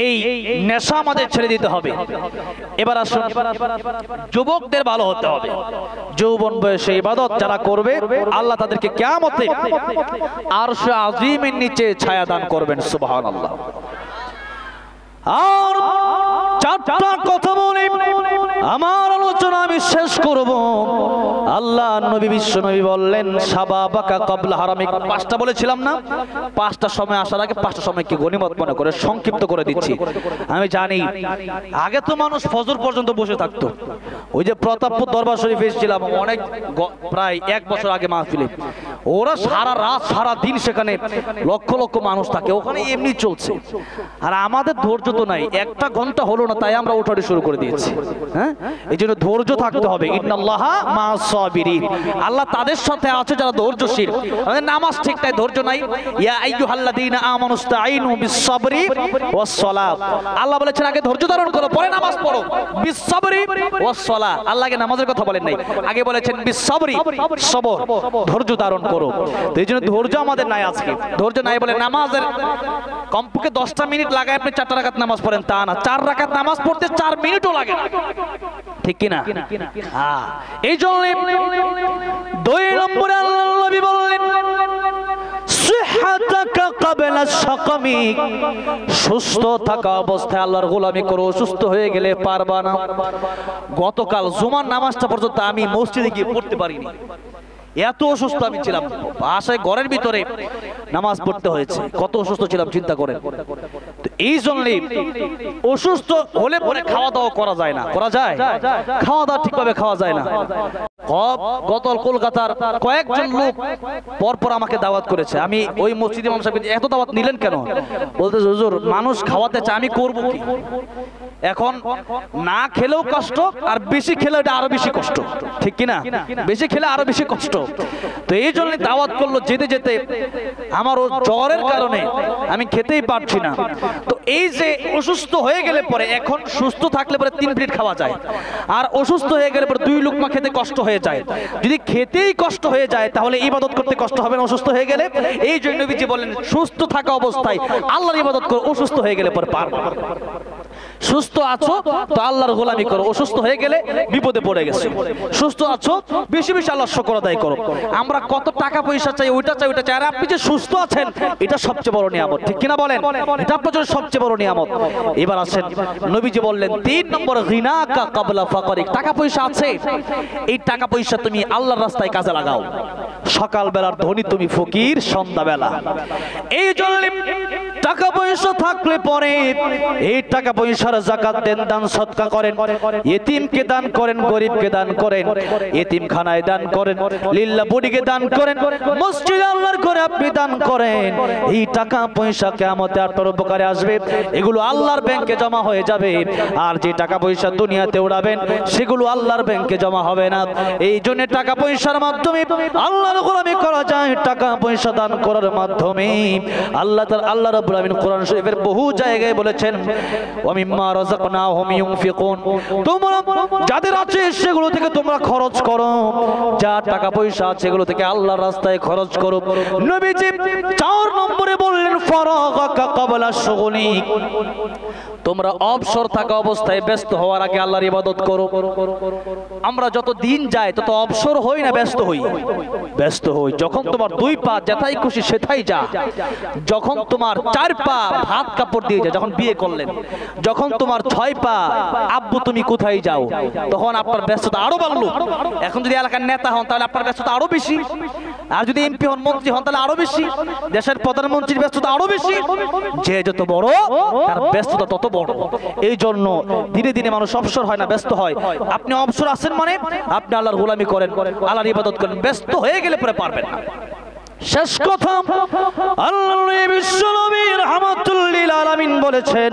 এই নেশা আমাদের ছেড়ে দিতে হবে। এবার আসুন, যুবকদের ভালো হতে হবে। যৌবন বয়সে ইবাদত যারা করবে আল্লাহ তাদেরকে কিয়ামতে আরশে আজিমের নিচে ছায়া দান করবেন। সুবহানাল্লাহ। আর 4টা কথা বলে আমার আলোচনা আমি শেষ করব। আল্লাহ নবী বিশ্ব নবী বললেন শাবাবাকা ক্বাবলা হারামিক। 5টা বলেছিলাম না? 5টা সময় আসার আগে 5টা সময়কে গনিমত মনে করে সংক্ষিপ্ত করে দিচ্ছি। আমি জানি আগে তো মানুষ ফজর পর্যন্ত বসে থাকতো। ওই যে প্রতাপপুর দরবার শরীফে এসেছিলাম অনেক, প্রায় 1 বছর আগে মাহফিলে, ওরা সারা রাত সারা দিন সেখানে লক্ষ লক্ষ মানুষ থাকে, ওখানে এমনি চলছে। আর আমাদের ধৈর্য তো নাই, 1টা ঘন্টা হলো না তাই আমরা ওঠাটি শুরু করে দিয়েছি। হ্যাঁ, এই জন্য ধৈর্য থাকতে হবে। ইন্নাল্লাহা মা'আস সাবিরিন, আল্লাহ তাদের সাথে আছে যারা ধৈর্যশীল। আমাদের নামাজ ঠিক তাই ধৈর্য নাই। ইয়া আইয়ুহাল্লাযীনা আমানুস্তাঈনু বিস-সাবরি ওয়াস-সালাত, আল্লাহ বলেছেন আগে ধৈর্য ধারণ করো পরে নামাজ পড়ো। বিস-সাবরি ওয়াস-সালাত, আল্লাহকে নামাজের কথা বলেন নাই, আগে বলেছেন বিস-সাবরি, সবর, ধৈর্য ধারণ করো। তো এই জন্য ধৈর্য আমাদের নাই আজকে। ধৈর্য নাই বলে নামাজের কমপক্ষে 10টা মিনিট লাগায় আপনি 4টা রাকাত নামাজ পড়েন, তা না, 4 রাকাত নামাজ পড়তে 4 মিনিটও লাগে না, ঠিক কিনা? হ্যাঁ, এই জন্য 2 নম্বরে আল্লাহ নবী বললেন সিহহাতাকা ক্বাবলা সাকামিক, সুস্থ থাকা অবস্থায় আল্লাহর গোলামি করো, অসুস্থ হয়ে গেলে পারবা না। গতকাল জুমার নামাজটা পর্যন্ত আমি মসজিদে গিয়ে পড়তে পারিনি, এত অসুস্থ আমি ছিলাম। বাসায় ঘরের ভিতরে নামাজ পড়তে হয়েছে, কত অসুস্থ ছিলাম চিন্তা করেন। এই জন্যই অসুস্থ হলে পরে খাওয়া দাওয়া করা যায় না। করা যায়? খাওয়া দাওয়া ঠিকভাবে খাওয়া যায় না। গত কলকাতার কয়েকজন লোক পরপর আমাকে দাওয়াত করেছে। আমি ওই মসজিদ ইমাম সাহেবকে এত দাওয়াত নিলেন কেন? বলতে হুজুর মানুষ খাওয়াতে চায়, আমি করবো কি? এখন না খেলেও কষ্ট, আর বেশি খেলে এটা আরো বেশি কষ্ট, ঠিক কিনা? বেশি খেলে আরো বেশি কষ্ট। তো এই জন্য দাওয়াত করলো, যেতে যেতে আমার জ্বরের কারণে আমি খেতেই পারছি না। তো এই যে অসুস্থ হয়ে গেলে পরে, এখন সুস্থ থাকলে পরে 3 প্লেট খাওয়া যায়, আর অসুস্থ হয়ে গেলে পরে 2 লুকমা খেতে কষ্ট হয়ে হয়ে যায়। যদি খেতেই কষ্ট হয়ে যায় তাহলে ইবাদত করতে কষ্ট হবে না অসুস্থ হয়ে গেলে? এই জন্য নবীজি বলেন সুস্থ থাকা অবস্থায় আল্লাহর ইবাদত করো, অসুস্থ হয়ে গেলে পরে পারবে না। সুস্থ আছো তো আল্লাহর গোলামি করো, অসুস্থ হয়ে গেলে বিপদে পড়ে গেছে। সুস্থ আছো বেশি বেশি আল্লাহর শুকর আদায় করো। আমরা কত টাকা পয়সা চাই, ওইটা চাই, ওইটা চাই, আর আপনি যে সুস্থ আছেন এটা সবচেয়ে বড় নিয়ামত, ঠিক কিনা বলেন? এটা আপনার জন্য সবচেয়ে বড় নিয়ামত। এবার আসেন নবীজি বললেন 3 নম্বর গিনাকা ক্বাবলা ফাকরিক। টাকা পয়সা আছে, এই টাকা পয়সা তুমি আল্লাহর রাস্তায় কাজে লাগাও। সকাল বেলার ধনী তুমি ফকির সন্ধ্যাবেলা। এই জন্য টাকা পয়সা থাকলে পরে এই টাকা পয়সার যাকাত দেন, দান সদকা করেন, ইতিমকে দান করেন, গরিবকে দান করেন, ইতিমখানায় দান করেন, লিল্লাহ বুড়িকে দান করেন, মসজিদে আল্লাহর ঘরে আপনি দান করেন। এই টাকা পয়সা কিয়ামতে আপনার উপকারে আসবে। এগুলো আল্লাহর ব্যাংকে জমা হয়ে যাবে। আর যে টাকা পয়সা দুনিয়াতে উড়াবেন সেগুলো আল্লাহর ব্যাংকে জমা হবে না। এই জন্য টাকা পয়সার মাধ্যমে আল্লাহর গোলামি করা যায়। টাকা পয়সা দান করার মাধ্যমে আল্লাহ রাব্বুল আলামিন কোরআন শরীফের বহু জায়গায় বলেছেন ওয়া মিম্মা রাযাকনাহুম ইউনফিকুন। তোমরা যাদের আছে সেগুলো থেকে তোমরা খরচ করো, যা টাকা পয়সা আছে সেগুলো থেকে আল্লাহর রাস্তায় খরচ করো। নবীজি 4 নম্বরে বললেন ফারাগাকা ক্বাবলা শুগলিক। তোমরা অবসর থাকা অবস্থায় ব্যস্ত হওয়ার আগে আল্লাহর ইবাদত করো। আমরা যত দিন যায় তত অবসর হই না ব্যস্ত হই? ব্যস্ত হই। যখন তোমার 2 পা যেথায় খুশি সেথায় যা, যখন তোমার 4 পা ভাত কাপড় দিয়ে যায়, যখন বিয়ে করলেন, যখন তোমার 6 পা আব্বু তুমি কোথায় যাও, তখন আপনার ব্যস্ততা আরো বাড়লো। এখন যদি এলাকার নেতা হন তাহলে আপনার ব্যস্ততা আরো বেশি, আর যদি এমপি হন, মন্ত্রী হন তাহলে আরো বেশি, দেশের প্রধানমন্ত্রীর ব্যস্ততা আরো বেশি। যে যত বড় তার ব্যস্ততা তত বড়। এই জন্য ধীরে ধীরে মানুষ অবসর হয় না, ব্যস্ত হয়। আপনি অবসর আছেন মানে আপনি আল্লাহর গোলামি করেন, আল্লাহর ইবাদত করেন। ব্যস্ত হয়ে গেলে পরে পারবেন না। শেষ কথা, আল্লাহর বিশ্বনবী রাহমাতুল লিল আলামিন বলেছেন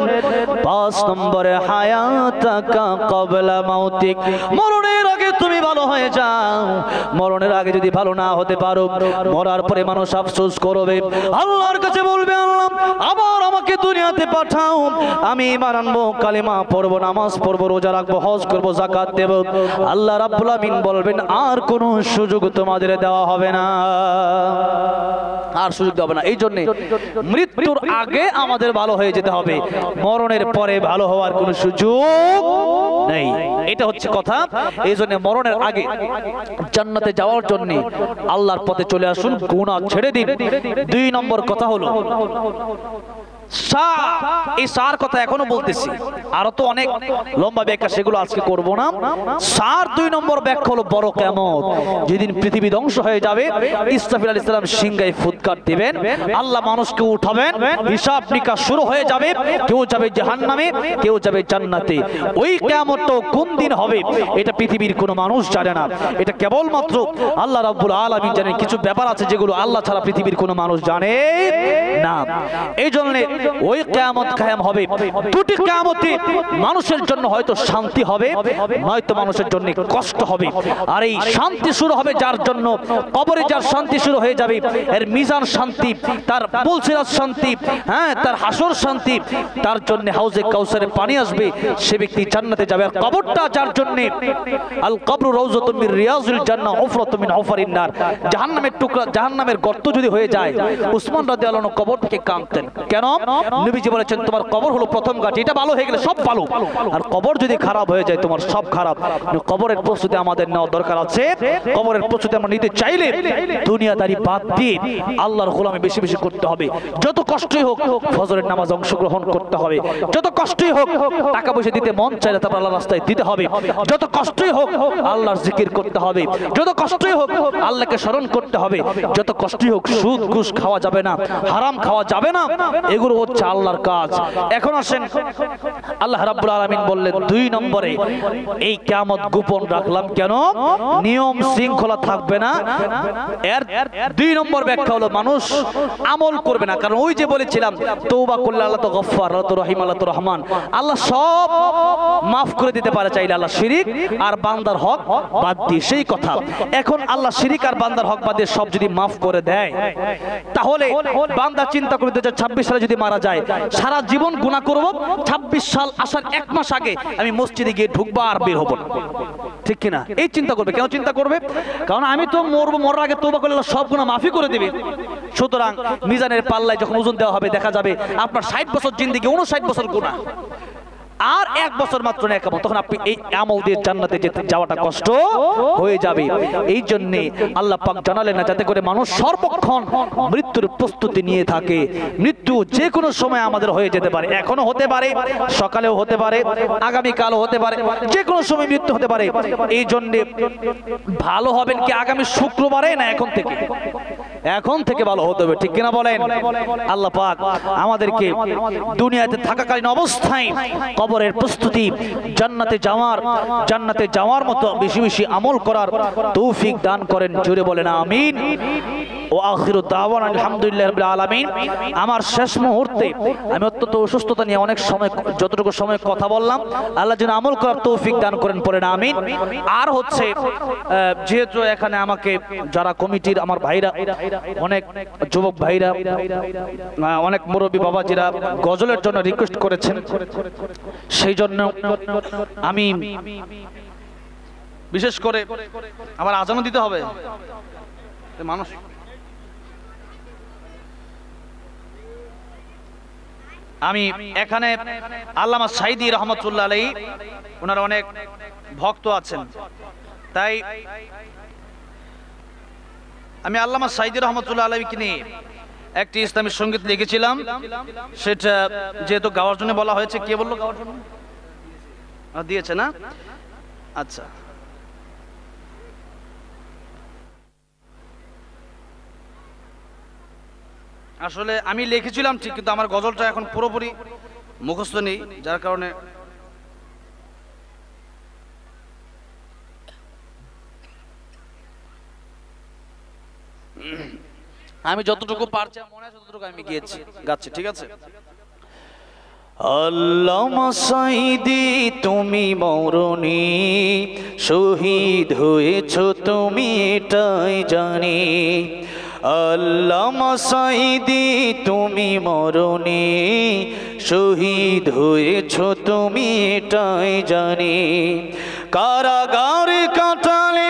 5 নম্বরে হায়াতাকা ক্বাবলা মাউতিক। মরণের আগে তুমি ভালো হয়ে যাও। মরণের আগে যদি ভালো না হতে পারো, মরার পরে মানুষ আফসোস করবে, আল্লাহর কাছে বলবে আল্লাহ আবার আমাকে দুনিয়াতে পাঠাও, আমি ঈমান আনবো, কালেমা পড়বো, নামাজ পড়বো, রোজা রাখবো, হজ করবো, যাকাত দেব। আল্লাহ রাব্বুল আমিন বলবেন আর কোনো সুযোগ তোমাদের দেওয়া হবে না, আর সুযোগ দেওয়া হবে না। এই জন্য মৃত্যুর আগে আমাদের ভালো হয়ে যেতে হবে, মরণের পরে ভালো হওয়ার কোনো সুযোগ নেই। এটা হচ্ছে কথা। এই জন্য মরণের আগে জান্নাতে যাওয়ার জন্য আল্লাহর পথে চলে আসুন, গুনাহ ছেড়ে দিন। 2 নম্বর কথা হলো এই সার কথা এখনো বলতেছি, আরো তো অনেক লম্বা ব্যাখ্যা, সেগুলো আজকে করব না। সার 2 নম্বর ব্যাখ্যা হলো বড় কিয়ামত। যেদিন পৃথিবী ধ্বংস হয়ে যাবে, ইসরাফিল আলাইহিস সালাম সিংহায় ফুৎকার দিবেন, আল্লাহ মানুষকে উঠাবেন, হিসাব নিকাশ শুরু হয়ে যাবে। কেউ যাবে জাহান্নামে, কেউ যাবে জান্নাতে। ওই কিয়ামতটা কোন দিন হবে এটা পৃথিবীর কোনো মানুষ জানে না। এটা কেবলমাত্র আল্লাহ রাব্বুল আলামিন জানেন। কিছু ব্যাপার আছে যেগুলো আল্লাহ ছাড়া পৃথিবীর কোনো মানুষ জানে না। এই জন্য ওই কিয়ামত কায়েম হবে। 2টি কিয়ামতে মানুষের জন্য হয়তো শান্তি হবে, নয়তো মানুষের জন্য কষ্ট হবে। আর এই শান্তি শুরু হবে যার জন্য, কবরে যার শান্তি শুরু হয়ে যাবে, এর মিজান শান্তি, তার পুলসিরাত শান্তি, হ্যাঁ, তার হাসর শান্তি, তার জন্য হাউজে কাউসারে পানি আসবে, সে ব্যক্তি জান্নাতে যাবে। আর কবরটা যার জন্য, আল কবরু রাউযাতুম মির রিয়াজিল জান্নাহ হুফরাতুম মিন হুফারিন নার, জাহান্নামের টুকরা, জাহান্নামের গর্ত যদি হয়ে যায়, উসমান রাদিয়াল্লাহু আনহু কবর থেকে কাঁদতেন। কেন? নবীজি বলেছেন তোমার কবর হলো প্রথম ঘাটি, এটা ভালো হয়ে গেলে সব ভালো, আর কবর যদি খারাপ হয়ে যায় তোমার সব খারাপ। কবরের প্রস্তুতি আমাদের নেওয়া দরকার আছে। কবরের প্রস্তুতি আমরা নিতে চাইলে দুনিয়াদারি বাদ দিয়ে আল্লাহর গোলামি বেশি বেশি করতে হবে। যত কষ্টই হোক ফজরের নামাজ অংশগ্রহণ করতে হবে, যত কষ্টই হোক টাকা পয়সা দিতে মন চাইলে তারপর আল্লাহর রাস্তায় দিতে হবে, যত কষ্টই হোক আল্লাহর জিকির করতে হবে, যত কষ্টই হোক আল্লাহকে স্মরণ করতে হবে, যত কষ্টই হোক সুদ ঘুষ খাওয়া যাবে না, হারাম খাওয়া যাবে না। এগুলো হচ্ছে আল্লাহর কাজ। এখন আসেন, আল্লাহ রাব্বুল আলামিন বললেন 2 নম্বরে এই কিয়ামত গোপন রাখলাম কেন? নিয়ম শৃঙ্খলা থাকবে না। এর 2 নম্বর ব্যাখ্যা হলো মানুষ আমল করবে না। কারণ ওই যে বলেছিলাম তওবা করলে আল্লাহ তো গফফার, আল্লাহ তো রহিম, আল্লাহ তো রহমান, আল্লাহ সব মাফ করে দিতে পারে চাইলে, আল্লাহ শিরিক আর বান্দার হক বাদ দিয়ে। সেই কথা, এখন আল্লাহ শিরিক আর বান্দার হক বাদ দিয়ে সব যদি মাফ করে দেয়, তাহলে বান্দা চিন্তা করে 2026 সালে যদি মারা যায়, সারা জীবন গুনাহ করব, 26 সাল আসার 1 মাস আগে আমি মসজিদে গিয়ে ঢুকবো আর বের হব না, ঠিক কিনা? এই চিন্তা করবে। কেন চিন্তা করবে? কারণ আমি তো মরবো, মরার আগে তওবা করলে আল্লাহ সব গুনাহ মাফি করে দিবে। সুতরাং মিজানের পাল্লায় যখন ওজন দেওয়া হবে দেখা যাবে আপনার 60 বছর জিন্দেগি, 59 বছর গুনাহ, আর 1 বছর মাত্র নেক আমল, তখন আপনি এই আমল দিয়ে জান্নাতে যেতে যাওয়াটা কষ্ট হয়ে যাবে। এই জন্য আল্লাহ পাক জানালেন না যাতে করে মানুষ সর্বক্ষণ মৃত্যুর প্রস্তুতি নিয়ে থাকে। মৃত্যু যে কোনো সময় আমাদের হয়ে যেতে পারে, এখনো হতে পারে, সকালেও হতে পারে, আগামীকালও হতে পারে, যে কোনো সময় মৃত্যু হতে পারে। এই জন্য ভালো হবেন কি আগামী শুক্রবারে না এখন থেকে? এখন থেকে ভালো হতে হবে, ঠিক কিনা বলেন? আল্লাহ পাক আমাদেরকে দুনিয়াতে থাকাকালীন অবস্থায় কবরের প্রস্তুতি, জান্নাতে যাওয়ার মতো বেশি বেশি আমল করার তৌফিক দান করেন। জোরে বলেন আমিন। ও আখিরু দাওয়ানা আলহামদুলিল্লাহি রাব্বিল আলামিন। আমার শেষ মুহূর্তে আমি অত্যন্ত অসুস্থতা নিয়ে অনেক সময়, যতটুকু সময় কথা বললাম, আল্লাহ যেন আমল করার তৌফিক দান করেন, পড়েন আমিন। আর হচ্ছে যেহেতু এখানে আমাকে যারা কমিটির আমার ভাইরা, অনেক যুবক ভাইরা, অনেক মুরব্বী বাবাজিরা গজলের জন্য রিকোয়েস্ট করেছেন, সেই জন্য আমি বিশেষ করে আমার আজানও দিতে হবে মানুষ। আমি এখানে আল্লামা সাইদি রহমতুল্লাহ আলাইহি, ওনার অনেক ভক্ত আছেন, তাই আমি আল্লামা সাইদি রহমতুল্লাহ আলাইহিকে নিয়ে একটি ইসলামী সঙ্গীত লিখেছিলাম। সেটা যেহেতু গাওয়ার জন্য বলা হয়েছে, কে বললো গাওয়ার জন্য? দিয়েছে না? আচ্ছা, আসলে আমি লিখেছিলাম ঠিক, কিন্তু আমার গজলটা এখন পুরোপুরি মুখস্থ নেই, যার কারণে আমি যতটুকু পারছি মনে আছে ততটুকু আমি গাচ্ছি, ঠিক আছে? আল্লামা সাইদি তুমি মরণি, শহীদ হয়েছো তুমি এটাই জানি। আল্লামা সাইদি তুমি মরণি, শহীদ হয়েছো তুমি এটাই জানি। কারাগারে কাটালে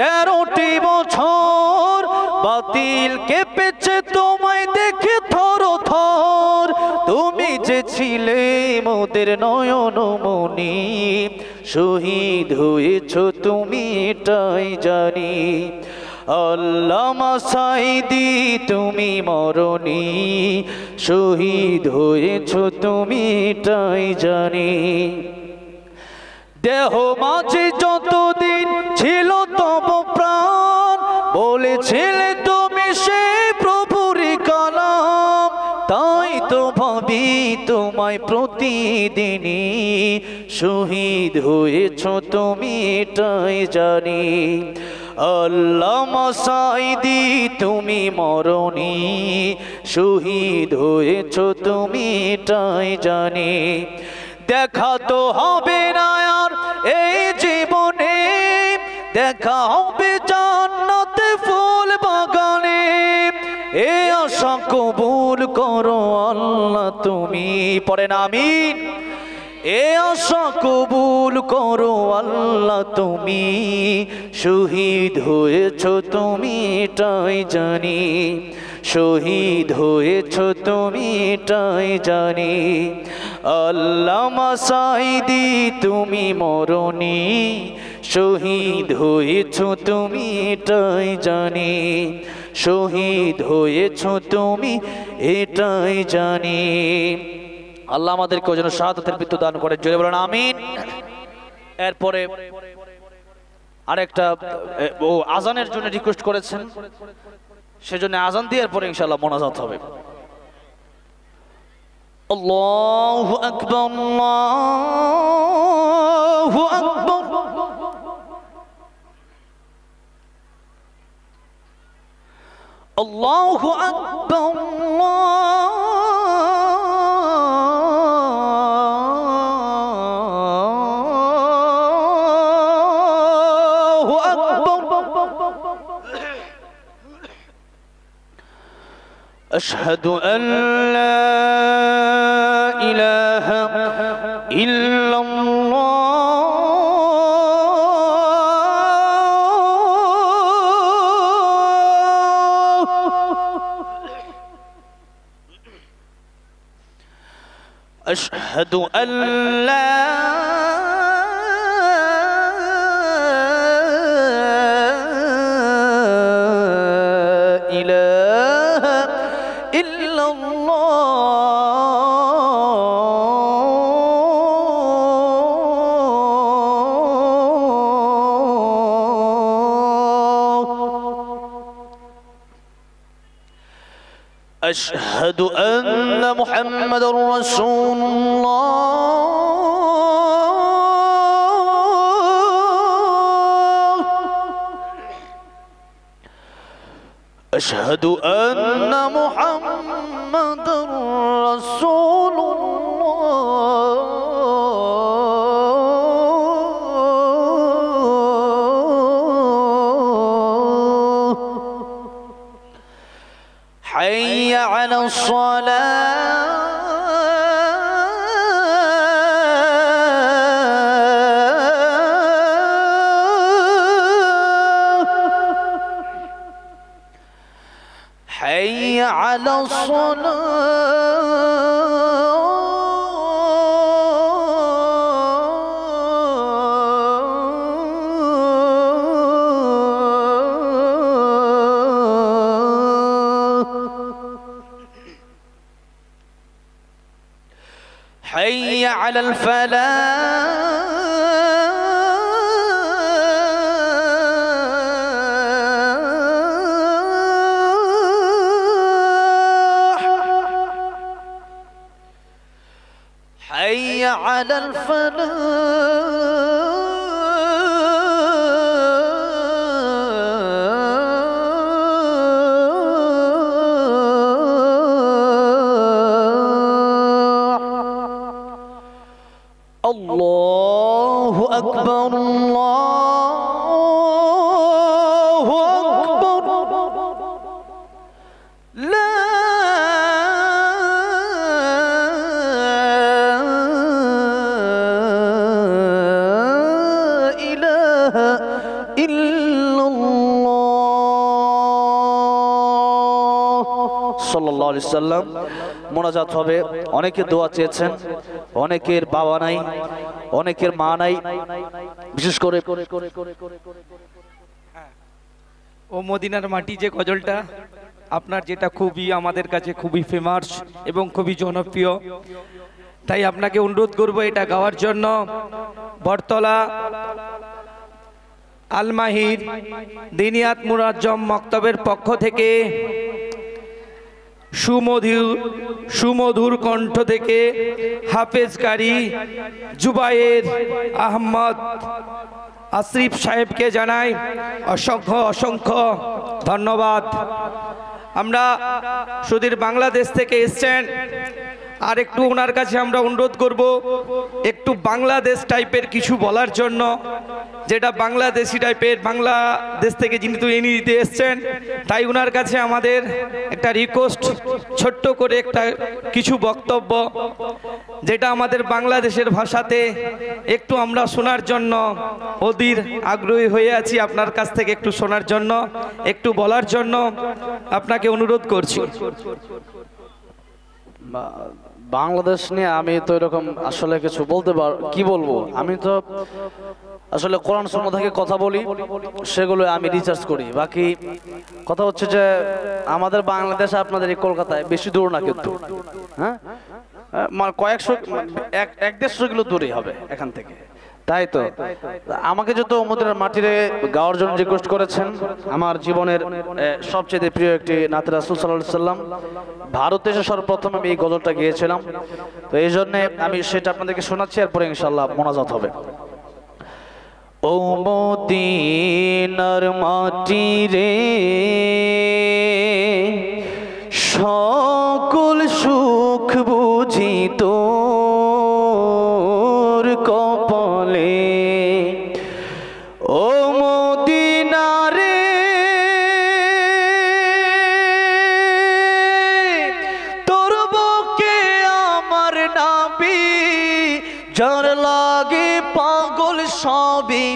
13টি বছর, বাতিল কেঁপেছে তোমায় দেখে থর থর। তুমি যে ছিলে মোদের নয়নমণি, শহীদ হয়েছো তুমি এটাই জানি। আল্লামা সাইদি তুমি মরণি, শহীদ হয়েছো তুমি এটাই জানি। দেহ মাঝে যতদিন ছিল তব প্রাণ, বলেছিলে তুমি সে প্রভুর কালাম। তাই তো ভাবি তোমায় প্রতিদিনই, শহীদ হয়েছো তুমি এটাই জানি। আল্লামা সাইদি তুমি মরণি, শহীদ হয়েছো তুমি এটাই জানি। দেখা তো হবে না আর এই জীবনে, দেখা হবে জান্নাতে ফুল বাগানে। এ আশা কবুল করো আল্লাহ তুমি, পড়েন আমিন। এ আশা কবুল করো আল্লাহ তুমি, শহীদ হয়েছো তুমি এটাই জানি। শহীদ হয়েছো তুমি এটাই জানি। আল্লামা সাইদি তুমি মরণি, শহীদ হয়েছো তুমি এটাই জানি। শহীদ হয়েছো তুমি এটাই জানি। আল্লাহ আমাদেরকে যেন শাহাদাতের মৃত্যু দান করে, জোরে বলেন আমিন। এরপরে আরেকটা ও আজানের জন্য রিকোয়েস্ট করেছেন, সেজন্য আজান দিয়ে এরপরে ইনশাআল্লাহ মোনাজাত হবে। আল্লাহু আকবার, আল্লাহু আকবার, আল্লাহু আকবার, أشهد أن لا إله إلا أشهد أن لا إله إلا أشهد أن محمد رسول الله أشهد أن محمد رسول الله حي على الصلاة حي على الصلاة حي على الفلاح حي على الفلاح الله أكبر الله أكبر لا إله إلا الله صلى الله عليه وسلم মোনাজাত হবে। অনেকে দোয়া চেয়েছেন, অনেকের বাবা নাই, অনেকের মা নাই, বিশেষ করে ও মদিনার মাটি যে গজলটা আপনার, যেটা খুবই আমাদের কাছে খুবই ফেমাস এবং খুবই জনপ্রিয়, তাই আপনাকে অনুরোধ করব এটা গাওয়ার জন্য। বটতলা আল মাহির দিনিয়াত মুরাজ্জম মক্তবের পক্ষ থেকে সুমধুর কণ্ঠ থেকে হাফেজ কারি জুবায়ের আহমদ আশরিফ সাহেবকে জানাই অসংখ্য অসংখ্য ধন্যবাদ। আমরা সুদূর বাংলাদেশ থেকে এসেছেন, আর একটু ওনার কাছে আমরা অনুরোধ করব একটু বাংলাদেশ টাইপের কিছু বলার জন্য, যেটা বাংলাদেশি টাইপের, বাংলাদেশ থেকে যিনি এনে দিতে এসছেন, তাই ওনার কাছে আমাদের একটা রিকোয়েস্ট, ছোট্ট করে একটা কিছু বক্তব্য, যেটা আমাদের বাংলাদেশের ভাষাতে একটু আমরা শোনার জন্য অধীর আগ্রহী হয়ে আছি। আপনার কাছ থেকে একটু শোনার জন্য, একটু বলার জন্য আপনাকে অনুরোধ করছি। বাংলাদেশ নিয়ে আমি তো এরকম আসলে কিছু কি বলবো, আমি তো আসলে কোরআন সুন্নাহ থেকে কথা বলি, সেগুলো আমি রিসার্চ করি। বাকি কথা হচ্ছে যে আমাদের বাংলাদেশ আপনাদের এই কলকাতায় বেশি দূর না, কিন্তু হ্যাঁ কয়েকশো 100-150 কিলো দূরেই হবে এখান থেকে। তাই তো আমাকে যত মদিনার মাটিরে গাওয়ার জন্য রিকোয়েস্ট করেছেন, আমার জীবনের সবচেয়ে প্রিয় একটি নাতে রাসূল সাল্লাল্লাহু আলাইহি সাল্লাম, ভারতে এসে সর্বপ্রথম আমি এই গজলটা গিয়েছিলাম, তো এই জন্য আমি সেটা আপনাদেরকে শোনাচ্ছি, এরপরে ইনশাআল্লাহ মোনাজাত হবে। ও মদিনার মাটিরে সকল সুখ বুঝি তোর কপালে, ও মদিনা রে যার লাগে পাগল সবই,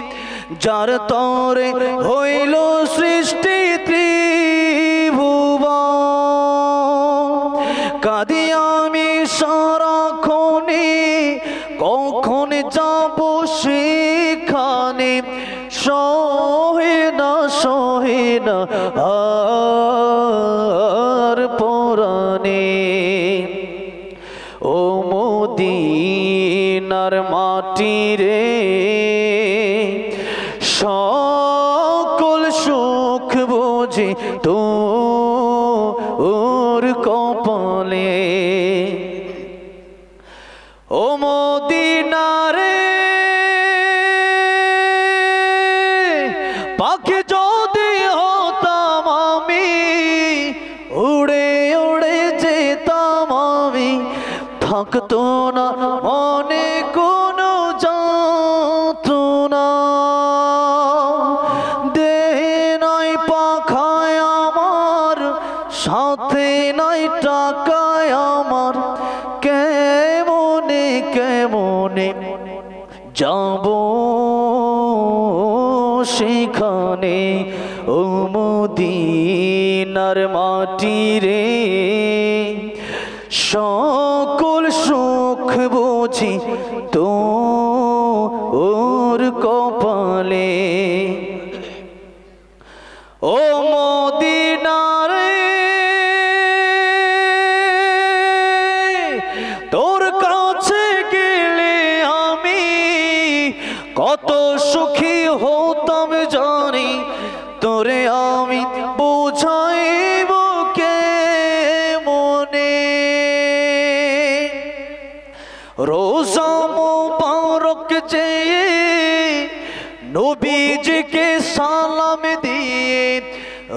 যার তরে হইল সৃষ্টি ত্রিভুবন। কাঁদি আমি সারাক্ষণে, কখন যাব সেখানে, সহে না আর পরাণে। ও মদিনার মাটি রে, সকল সুখ বুঝি তোর কপালে। ও মদিনারে পাখি যদি হতাম আমি, উড়ে উড়ে যেতাম আমি, থাকতো না মনে কোনো যন্ত্রণা। দেহে নাই পাখায় আমার, সাথে নাই টাকায় আমার, কেমনে কেমনে যাব সেখানে। ও মদিনার মাটি রে, সকল সুখ বুঝি তোর কপালে। ও মদিনারে তোর কাছে গেলে আমি কত সুখী হতাম জানি, তোরে আমি বুঝাইব কেমনে। রোজা মুবারক চেয়ে নবীজিকে সালাম দিয়ে,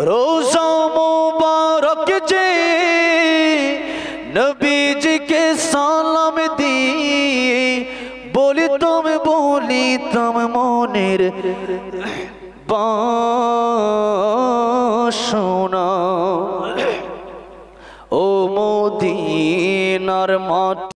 রোজা মুবারক চেয়ে নবীজিকে সালাম দিয়ে, বলিতাম মনের বাসনা। ও মদিনার মাটি